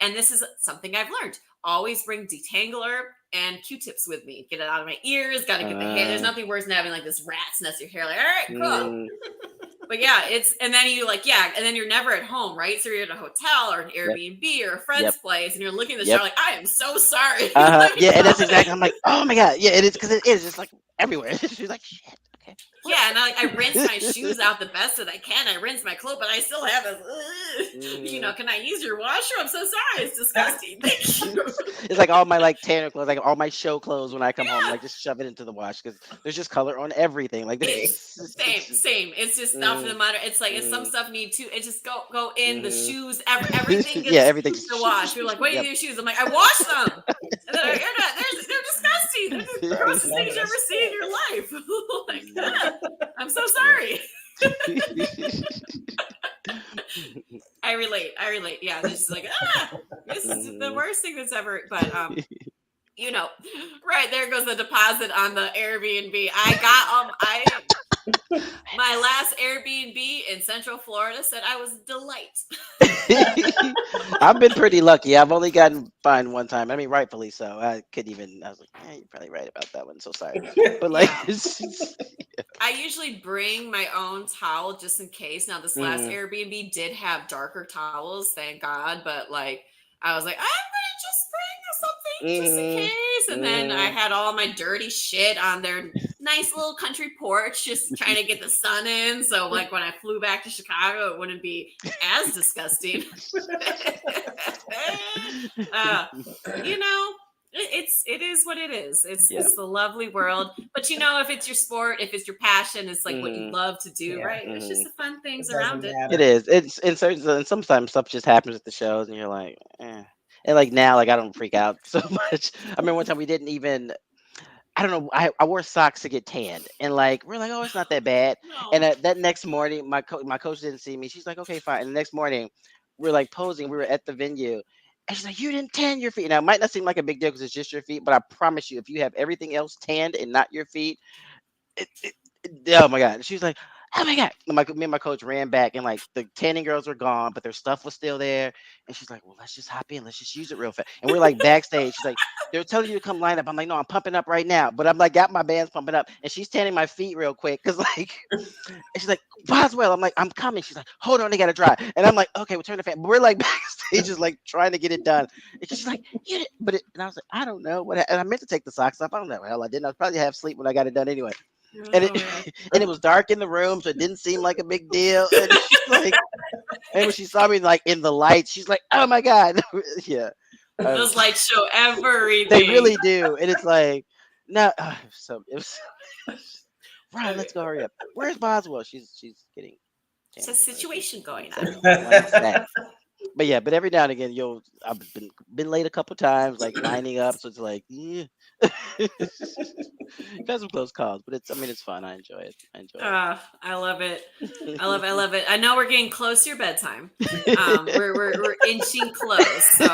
And this is something I've learned. Always bring detangler and Q-tips with me. Get it out of my ears. Got to get the hair. There's nothing worse than having like this rat's nest in your hair. Like, all right, cool. But yeah, and then you like, and then you're never at home, right? So you're at a hotel or an Airbnb or a friend's place, and you're looking at the shower like, I am so sorry. Yeah, and that's exactly. I'm like, oh my god, yeah, it is because it is. It's like everywhere. She's like, shit. Okay. Yeah, and I rinse my shoes out the best that I can. I rinse my clothes, but I still have this. You know, can I use your washer? I'm so sorry. It's disgusting. Thank you. It's like all my like tanner clothes, like all my show clothes when I come home, like just shove it into the wash because there's just color on everything. Like same. It's just stuff in the mud. It's like it's some stuff need to. It just go in the shoes. Everything gets everything to wash. You're like, what do you do with your shoes? I'm like, I wash them. And they're disgusting. They're the grossest things you ever see in your life. Like, I'm so sorry. I relate. Yeah, this is like, this is the worst thing that's ever. But you know, right there goes the deposit on the Airbnb. I got my last Airbnb in Central Florida said I was a delight. I've been pretty lucky. I've only gotten fined one time. I mean, rightfully so. I was like, you're probably right about that one. So sorry. But like, I usually bring my own towel just in case. Now, this last Airbnb did have darker towels, thank God. But like, I was like, I'm gonna just bring something just in case. And then I had all my dirty shit on their nice little country porch, just trying to get the sun in. So like when I flew back to Chicago, it wouldn't be as disgusting. You know, it is what it is. It's the lovely world. But you know, if it's your sport, if it's your passion, it's like what you love to do, right? It's just the fun things around it. It is. It's and sometimes stuff just happens at the shows, and you're like, eh. And like now, like I don't freak out so much. I remember one time we didn't even. I don't know. I wore socks to get tanned, and like we're like, oh, it's not that bad. No. And that next morning, my coach didn't see me. She's like, okay, fine. And the next morning, we're like posing. We were at the venue, and she's like, you didn't tan your feet. Now it might not seem like a big deal because it's just your feet, but I promise you, if you have everything else tanned and not your feet, oh my god. She's like, oh my god. Me and my coach ran back, and like the tanning girls were gone, but their stuff was still there. And she's like, well, let's just hop in. Let's just use it real fast. And we're like backstage. She's like, they're telling you to come line up. I'm like, no, I'm pumping up right now. But I'm like, got my bands pumping up, and she's tanning my feet real quick because like, and she's like, Boswell. I'm like, I'm coming. She's like, hold on, they gotta dry. And I'm like, okay, we'll turn the fan. But we're like backstage, just like trying to get it done. And she's like, and I was like, I don't know what. And I meant to take the socks off. I don't know. Hell, I didn't. I was probably half asleep when I got it done anyway. And it was dark in the room, so it didn't seem like a big deal. And she's like, and when she saw me like in the lights, she's like, "Oh my god, yeah." Those lights show everything. They really do, and it's like, no. So it was. Right, let's go hurry up. Where's Boswell? She's getting. It's a situation going on. But yeah, but every now and again, I've been late a couple times, like lining up. So it's like, got some close calls, but it's fun. I enjoy it. I love it. I love it. I know we're getting close to your bedtime. We're inching close. So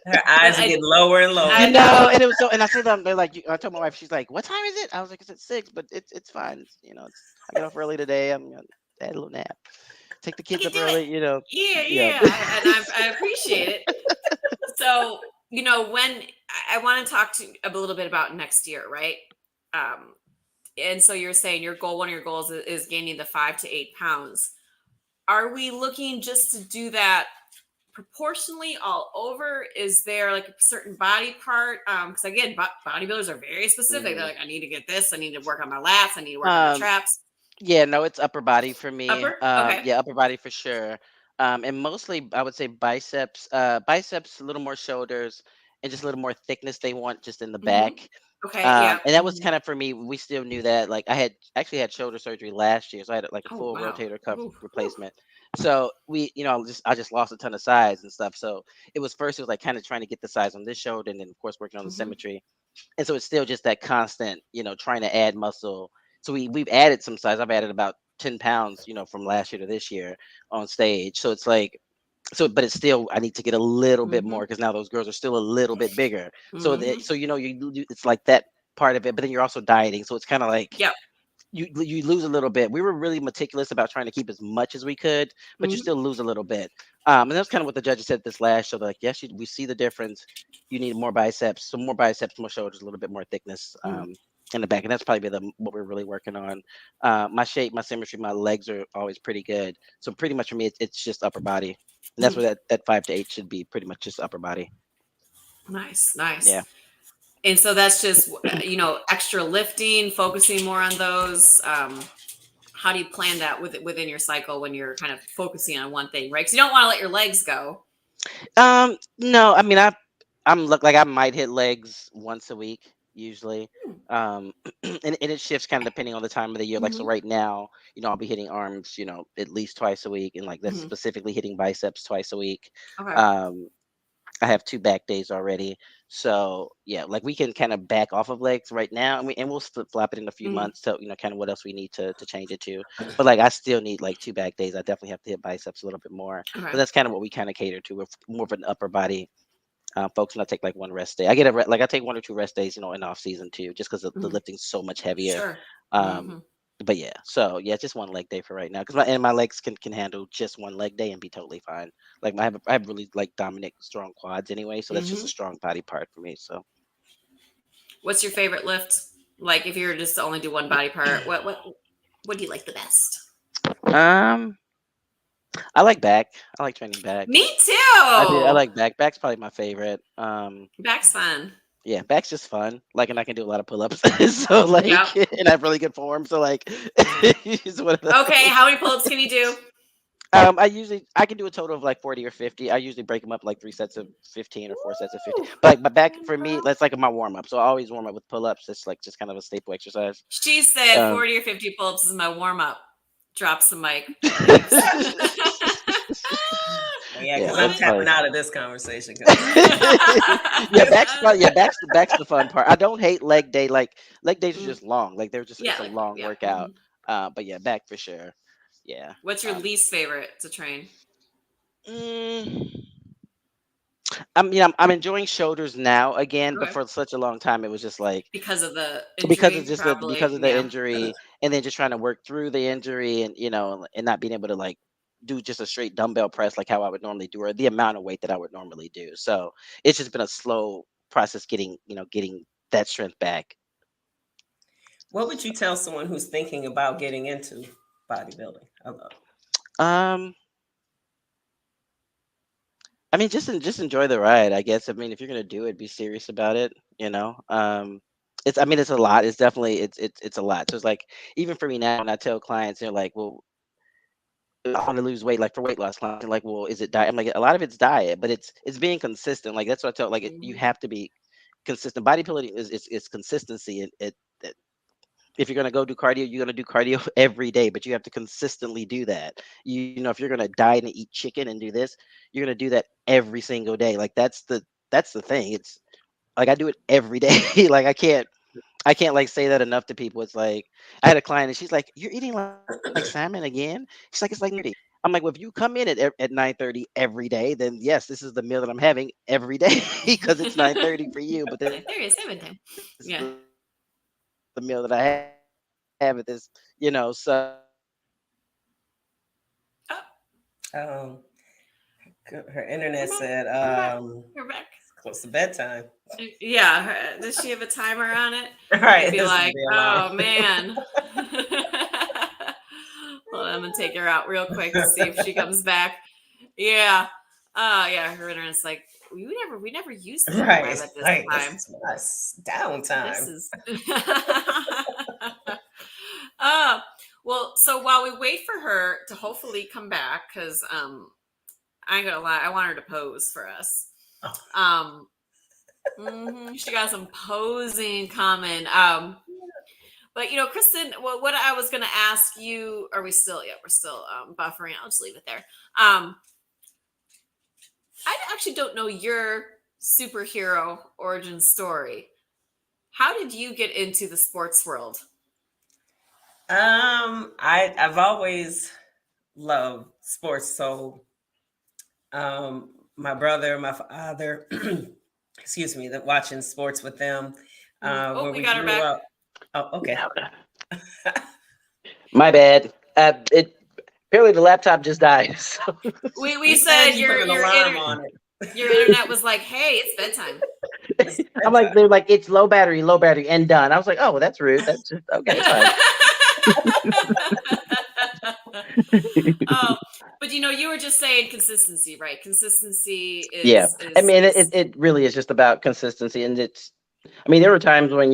her eyes are getting lower and lower. I know, and it was so. And I said them. They're like, I told my wife, she's like, "What time is it?" I was like, "It's at 6, but it's fine. I got off early today. I'm gonna have a little nap." Take the kids up early, Yeah. And I appreciate it. So, when I want to talk to you a little bit about next year, right? And so you're saying one of your goals is gaining the 5 to 8 pounds. Are we looking just to do that proportionally all over? Is there like a certain body part? Because again, bodybuilders are very specific. They're like, I need to get this. I need to work on my lats. I need to work on my traps. Yeah, no, it's upper body for me. Upper? Okay. Yeah, upper body for sure. And mostly I would say biceps, a little more shoulders, and just a little more thickness they want just in the back. Okay. Yeah. And that was kind of for me. We still knew that. Like I had actually had shoulder surgery last year, so I had like a full rotator cuff replacement. So I just lost a ton of size and stuff. So it was like kind of trying to get the size on this shoulder, and then of course working on the symmetry. And so it's still just that constant, trying to add muscle. So we've added some size. I've added about 10 pounds, from last year to this year on stage. So it's like, So, but it's still, I need to get a little bit more because now those girls are still a little bit bigger. So so it's like that part of it, but then you're also dieting, so it's kind of like Yep. you lose a little bit. We were really meticulous about trying to keep as much as we could, but you still lose a little bit. And that's kind of what the judges said this last show. They're like, yes, we see the difference. You need more biceps, some more biceps, more shoulders, a little bit more thickness in the back, and that's probably what we're really working on. My shape, my symmetry, my legs are always pretty good. So pretty much for me, it's just upper body, and that's where that 5 to 8 should be. Pretty much just upper body. Nice, nice. Yeah. And so that's just, extra lifting, focusing more on those. How do you plan that within your cycle when you're kind of focusing on one thing, right? Because you don't want to let your legs go. No, I mean, I'm look like I might hit legs once a week usually. And it shifts kind of depending on the time of the year. Like, so right now, I'll be hitting arms, at least twice a week, and like that's specifically hitting biceps twice a week. Okay. I have 2 back days already. So yeah, like we can kind of back off of legs right now, and we'll flop it in a few months to kind of what else we need to change it to. But like I still need like 2 back days. I definitely have to hit biceps a little bit more. Okay. But that's kind of what we kind of cater to. We're more of an upper body folks, and I take like 1 rest day. I get I take 1 or 2 rest days, in off season too, just because the lifting's so much heavier. Sure. But yeah, so yeah, just 1 leg day for right now, because my legs can handle just 1 leg day and be totally fine. Like I have really like dominant, strong quads anyway, so that's just a strong body part for me. So, what's your favorite lift? Like, if you were just to only do one body part, what do you like the best? I like back. I like training back. Me too. I like back. Back's probably my favorite. Back's fun. Yeah, back's just fun. Like, and I can do a lot of pull-ups. So like, and I have really good form. So like, it's one of those. Okay, how many pull-ups can you do? I can do a total of like 40 or 50. I usually break them up like 3 sets of 15 or 4 sets of 50. But like my back for me, that's like my warm up. So I always warm up with pull-ups. It's like just kind of a staple exercise. She said 40 or 50 pull-ups is my warm up. Drops the mic. Yeah, because I'm tapping out of this conversation. Back's the fun part. I don't hate leg day. Like leg days are just long. Like they're just it's a long workout. But yeah, back for sure. Yeah. What's your least favorite to train? I'm enjoying shoulders now again, but for such a long time it was just like because of the injury, because of the injury, and then just trying to work through the injury, and and not being able to like do just a straight dumbbell press like how I would normally do, or the amount of weight that I would normally do. So it's just been a slow process getting that strength back. What would you tell someone who's thinking about getting into bodybuilding? I mean, just enjoy the ride, I guess. I mean, if you're gonna do it, be serious about it. It's a lot. It's definitely it's a lot. So it's like, even for me now, when I tell clients, they're like, well, I want to lose weight, like for weight loss clients, they're like, well, is it diet? I'm like, a lot of it's diet, but it's being consistent. Like that's what I tell. Like you have to be consistent. Bodybuilding is consistency. If you're gonna go do cardio, you're gonna do cardio every day, but you have to consistently do that. If you're gonna diet and eat chicken and do this, you're gonna do that every single day. Like that's the thing. It's like I do it every day. Like I can't like say that enough to people. It's like I had a client and she's like, "You're eating like salmon again?" She's like, "It's like 9:30." I'm like, "Well, if you come in at 9:30 every day, then yes, this is the meal that I'm having every day because it's 9:30 for you." But then there is 7 time. Yeah. The meal that I have at this, so. Her internet said, We're back. Close to bedtime. Yeah. Does she have a timer on it? Right. Be like, oh man. Well, I'm gonna take her out real quick to see if she comes back. Yeah. Yeah. Her internet's like, we never used to right at this right. time. This is downtime. This is. Well, so while we wait for her to hopefully come back, because I ain't gonna lie, I want her to pose for us. She got some posing coming. But Kristen, what I was gonna ask you, are we still? Yeah, we're still buffering. I'll just leave it there. I actually don't know your superhero origin story. How did you get into the sports world? I've always loved sports, so My brother, my father, excuse me, that watching sports with them. Oh, Where we we got her grew back. up. Oh, okay. My bad. Apparently the laptop just died. So. We said you put an alarm on it. Your internet was like, hey, it's bedtime. I'm like, they're like, it's low battery, and done. I was like, oh, that's rude. That's just okay. It's fine. Oh, but you were just saying consistency, right? Consistency is. Yeah, I mean, is it really is just about consistency, and there were times when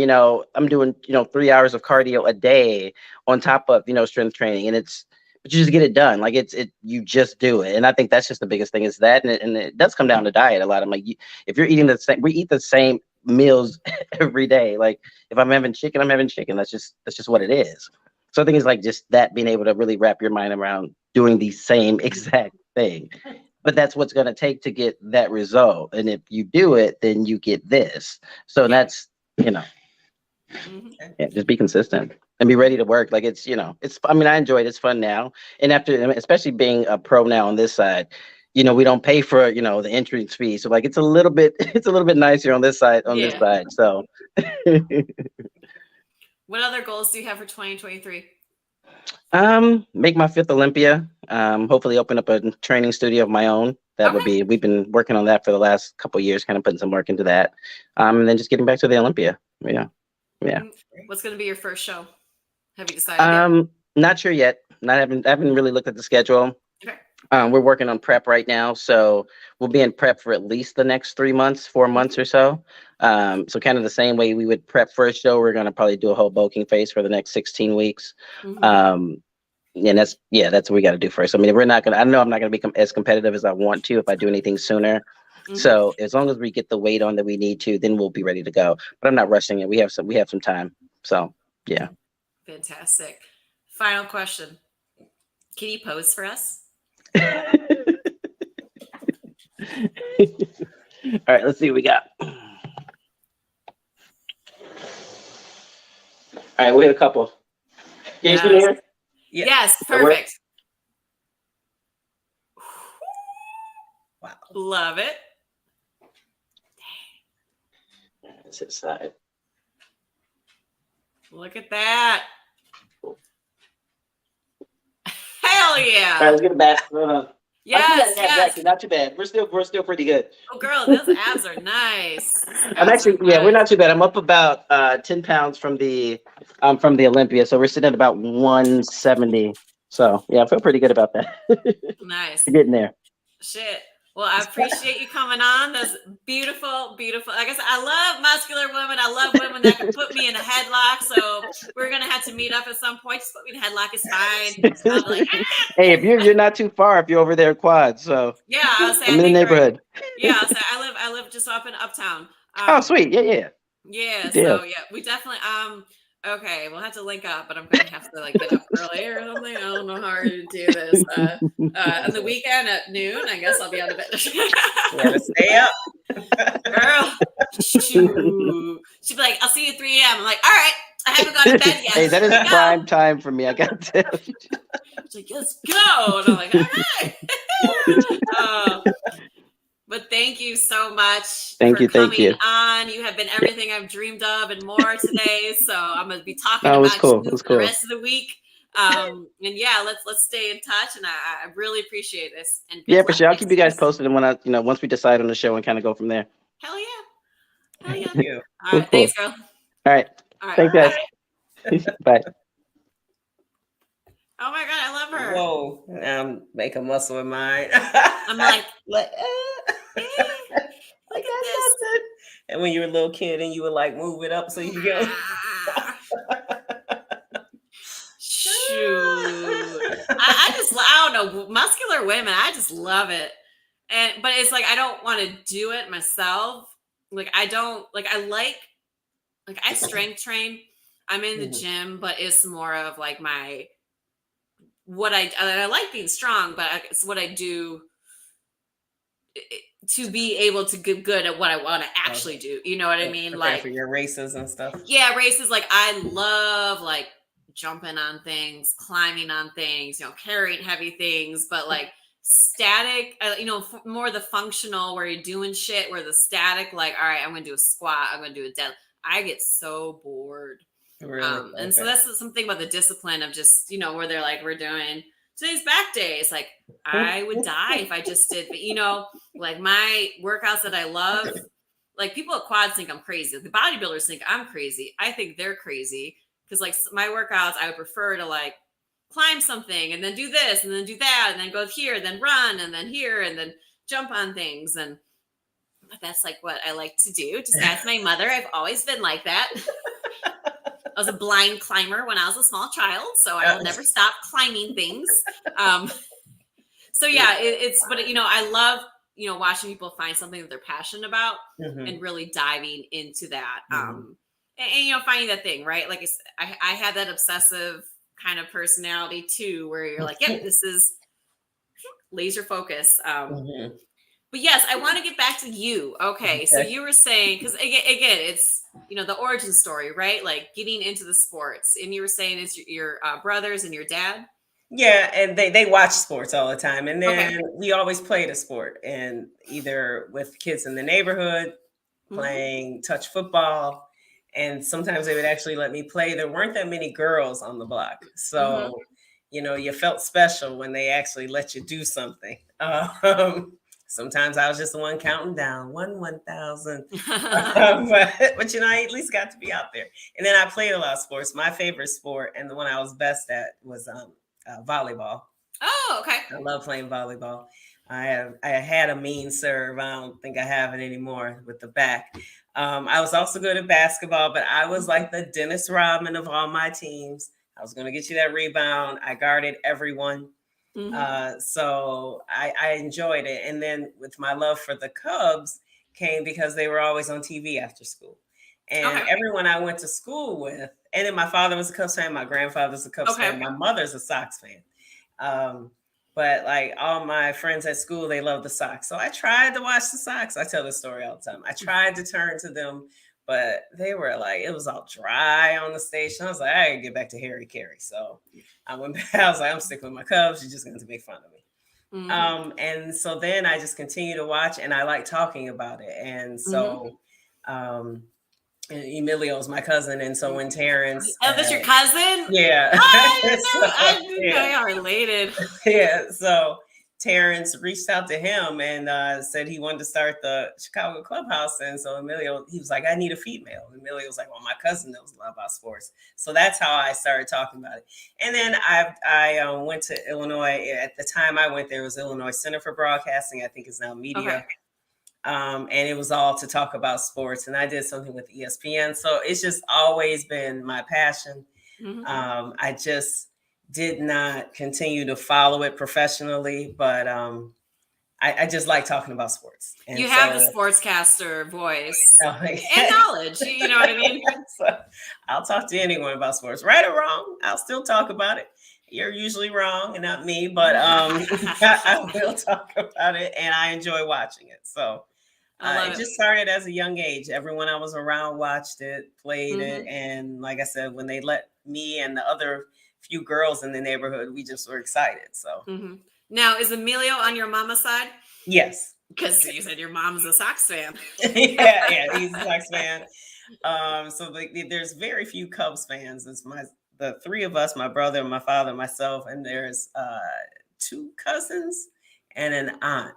I'm doing 3 hours of cardio a day on top of strength training, but you just get it done. Like you just do it, and I think that's just the biggest thing is that, and it does come down to diet a lot. I'm like, if you're eating the same, we eat the same meals every day. Like if I'm having chicken, I'm having chicken. That's just what it is. So I think it's like just that being able to really wrap your mind around doing the same exact thing. But that's what's going to take to get that result. And if you do it, then you get this. So that's, yeah, just be consistent and be ready to work. Like it's, I enjoy it. It's fun now. And after, especially being a pro now on this side, we don't pay for, the entrance fee. So like, it's a little bit nicer on this side, this side. So. What other goals do you have for 2023? Make my 5th Olympia. Hopefully open up a training studio of my own. That would be, we've been working on that for the last couple of years, kind of putting some work into that. And then just getting back to the Olympia. Yeah. What's going to be your first show? Have you decided yet? Not sure yet. I haven't really looked at the schedule. Okay. We're working on prep right now, so we'll be in prep for at least the next 3 months, 4 months or so. So kind of the same way we would prep for a show, we're going to probably do a whole bulking phase for the next 16 weeks. And that's what we got to do first. I know I'm not going to become as competitive as I want to if I do anything sooner. So as long as we get the weight on that we need to, then we'll be ready to go. But I'm not rushing it. We have some time. So yeah. Fantastic. Final question. Can you pose for us? All right, let's see what we got. All right, we had a couple. Can you see me here? Yes, perfect. Wow. Love it. That's his side. Look at that. Hell yeah. All right, let's get it back. Yes. Actually, not too bad. We're still pretty good. Oh, girl, those abs are nice. We're not too bad. I'm up about 10 pounds from the Olympia, so we're sitting at about 170. So yeah, I feel pretty good about that. Nice. We're getting there. Shit. Well, I appreciate you coming on. That's beautiful, beautiful. Like I said, I love muscular women. I love women that can put me in a headlock. So we're gonna have to meet up at some point. Just put me in a headlock. It's fine. I'm like, Hey, if you're not too far, if you're over there quad, so yeah, I was saying I'm in the neighborhood. Yeah, so I live just up in Uptown. Oh, sweet. Yeah. So yeah, we definitely okay, we'll have to link up, but I'm gonna have to get up early or something. I don't know how to do this. On the weekend at noon, I guess I'll be on the bed. You gotta stay up. Girl, shoot. She'd be like, I'll see you at 3 a.m. I'm like, all right, I haven't gone to bed yet. Hey, that is prime time for me. I got to tell you. She's like, let's go. And I'm like, all right. But thank you so much for coming on. You have been everything I've dreamed of and more today. So I'm going to be talking about you for the rest of the week. And yeah, let's stay in touch. And I really appreciate this. And for sure. I'll keep you guys posted. And when once we decide on the show and kind of go from there. Hell yeah. Hell yeah. Thank you. All right. Thanks, girl. All right. Thanks, guys. Bye. Oh my God, I love her. Whoa, I'm making muscle with mine. I'm like, look at this. And when you were a little kid and you would move it up so you could go. Shoot. I don't know. Muscular women, I just love it. But it's I don't want to do it myself. I strength train. I'm in the gym, but it's more of I like being strong, but it's what I do to be able to get good at what I want to actually do. You know what I mean? For your races and stuff. Yeah, races. I love jumping on things, climbing on things, carrying heavy things, but static, more the functional where you're doing shit, where the static, like, all right, I'm going to do a squat, I'm going to do a deadlift. I get so bored. Really? And so that's something about the discipline of just, where they're like, we're doing today's back day. It's like, I would die if I just did, but like my workouts that I love, like people at quads think I'm crazy. The bodybuilders think I'm crazy. I think they're crazy because like my workouts, I would prefer to like climb something and then do this and then do that and then go here and then run and then here and then jump on things. And that's like what I like to do. Just ask my mother. I've always been like that. I was a blind climber when I was a small child, so I will never stop climbing things. So yeah, but I love, watching people find something that they're passionate about and really diving into that. And finding that thing, right? Like I had that obsessive kind of personality too, where you're like, yep, this is laser focus. But yes, I want to get back to you. Okay. So you were saying, because again, it's, the origin story, right? Like getting into the sports. And you were saying it's your brothers and your dad. Yeah. And they watch sports all the time. And then we always played a sport, and either with kids in the neighborhood playing touch football. And sometimes they would actually let me play. There weren't that many girls on the block. So, you felt special when they actually let you do something. Sometimes I was just the one counting down 1,000. But I at least got to be out there. And then I played a lot of sports. My favorite sport, and the one I was best at, was volleyball. Oh, okay. I love playing volleyball. I had a mean serve. I don't think I have it anymore with the back. I was also good at basketball, but I was like the Dennis Rodman of all my teams. I was going to get you that rebound. I guarded everyone. So I enjoyed it. And then with my love for the Cubs came because they were always on TV after school. And everyone I went to school with, and then my father was a Cubs fan, my grandfather was a Cubs fan, my mother's a Sox fan. But like all my friends at school, they love the Sox. So I tried to watch the Sox. I tell this story all the time. I tried to turn to them, but they were like, it was all dry on the station. I was like, I gotta get back to Harry Carey. So I went back. I was like, I'm sticking with my Cubs. You're just going to make fun of me. And so then I just continue to watch, and I like talking about it. And so Emilio is my cousin. And so when Terrence... Oh, that's your cousin? Yeah. I didn't know y'all related. Yeah. So Terrence reached out to him and said he wanted to start the Chicago Clubhouse. And so Emilio, he was like, I need a female. Emilio was like, well, my cousin knows a lot about sports. So that's how I started talking about it. And then I went to Illinois. At the time I went there, was Illinois Center for Broadcasting. I think it's now media. And it was all to talk about sports. And I did something with ESPN. So it's just always been my passion. I just did not continue to follow it professionally, but I just like talking about sports. And you have the sportscaster voice and knowledge. You know what I mean? So I'll talk to anyone about sports, right or wrong. I'll still talk about it. You're usually wrong and not me, but I will talk about it, and I enjoy watching it. So it just started as a young age. Everyone I was around watched it, played it, and like I said, when they let me and the other few girls in the neighborhood, we just were excited. So now, is Emilio on your mama's side? Yes, because you said your mom's a Sox fan. yeah, he's a Sox fan. So there's very few Cubs fans. It's the three of us, my brother, my father, myself, and there's 2 cousins and an aunt.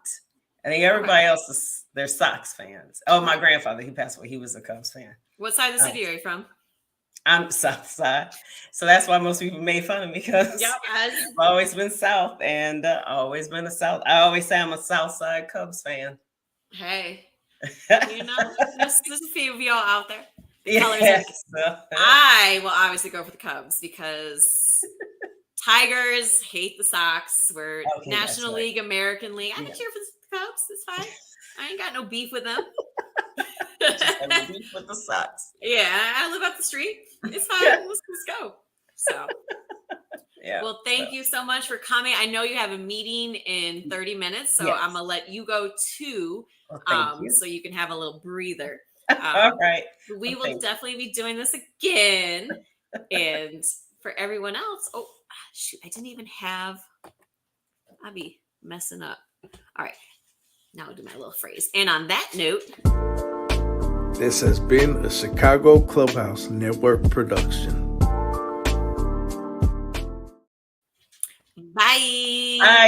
I think everybody else they're Sox fans. Oh, my grandfather, he passed away. He was a Cubs fan. What side of the city are you from? I'm South Side. So that's why most people made fun of me, because I've always been South and always been a South. I always say I'm a South Side Cubs fan. Hey, there's a few of y'all out there. I will obviously go for the Cubs because Tigers hate the Sox. We're National League, American League. I can cheer for the Cubs. It's fine. I ain't got no beef with them. Just have no beef with the Sox. Yeah, I live up the street. It's fine. Let's go. So, well, thank you so much for coming. I know you have a meeting in 30 minutes, so I'm gonna let you go too, so you can have a little breather. All right. We will definitely be doing this again. And for everyone else, oh shoot, I didn't even have Abby. messing up. All right. Now I'll do my little phrase. And on that note, this has been a Chicago Clubhouse Network production. bye. Bye.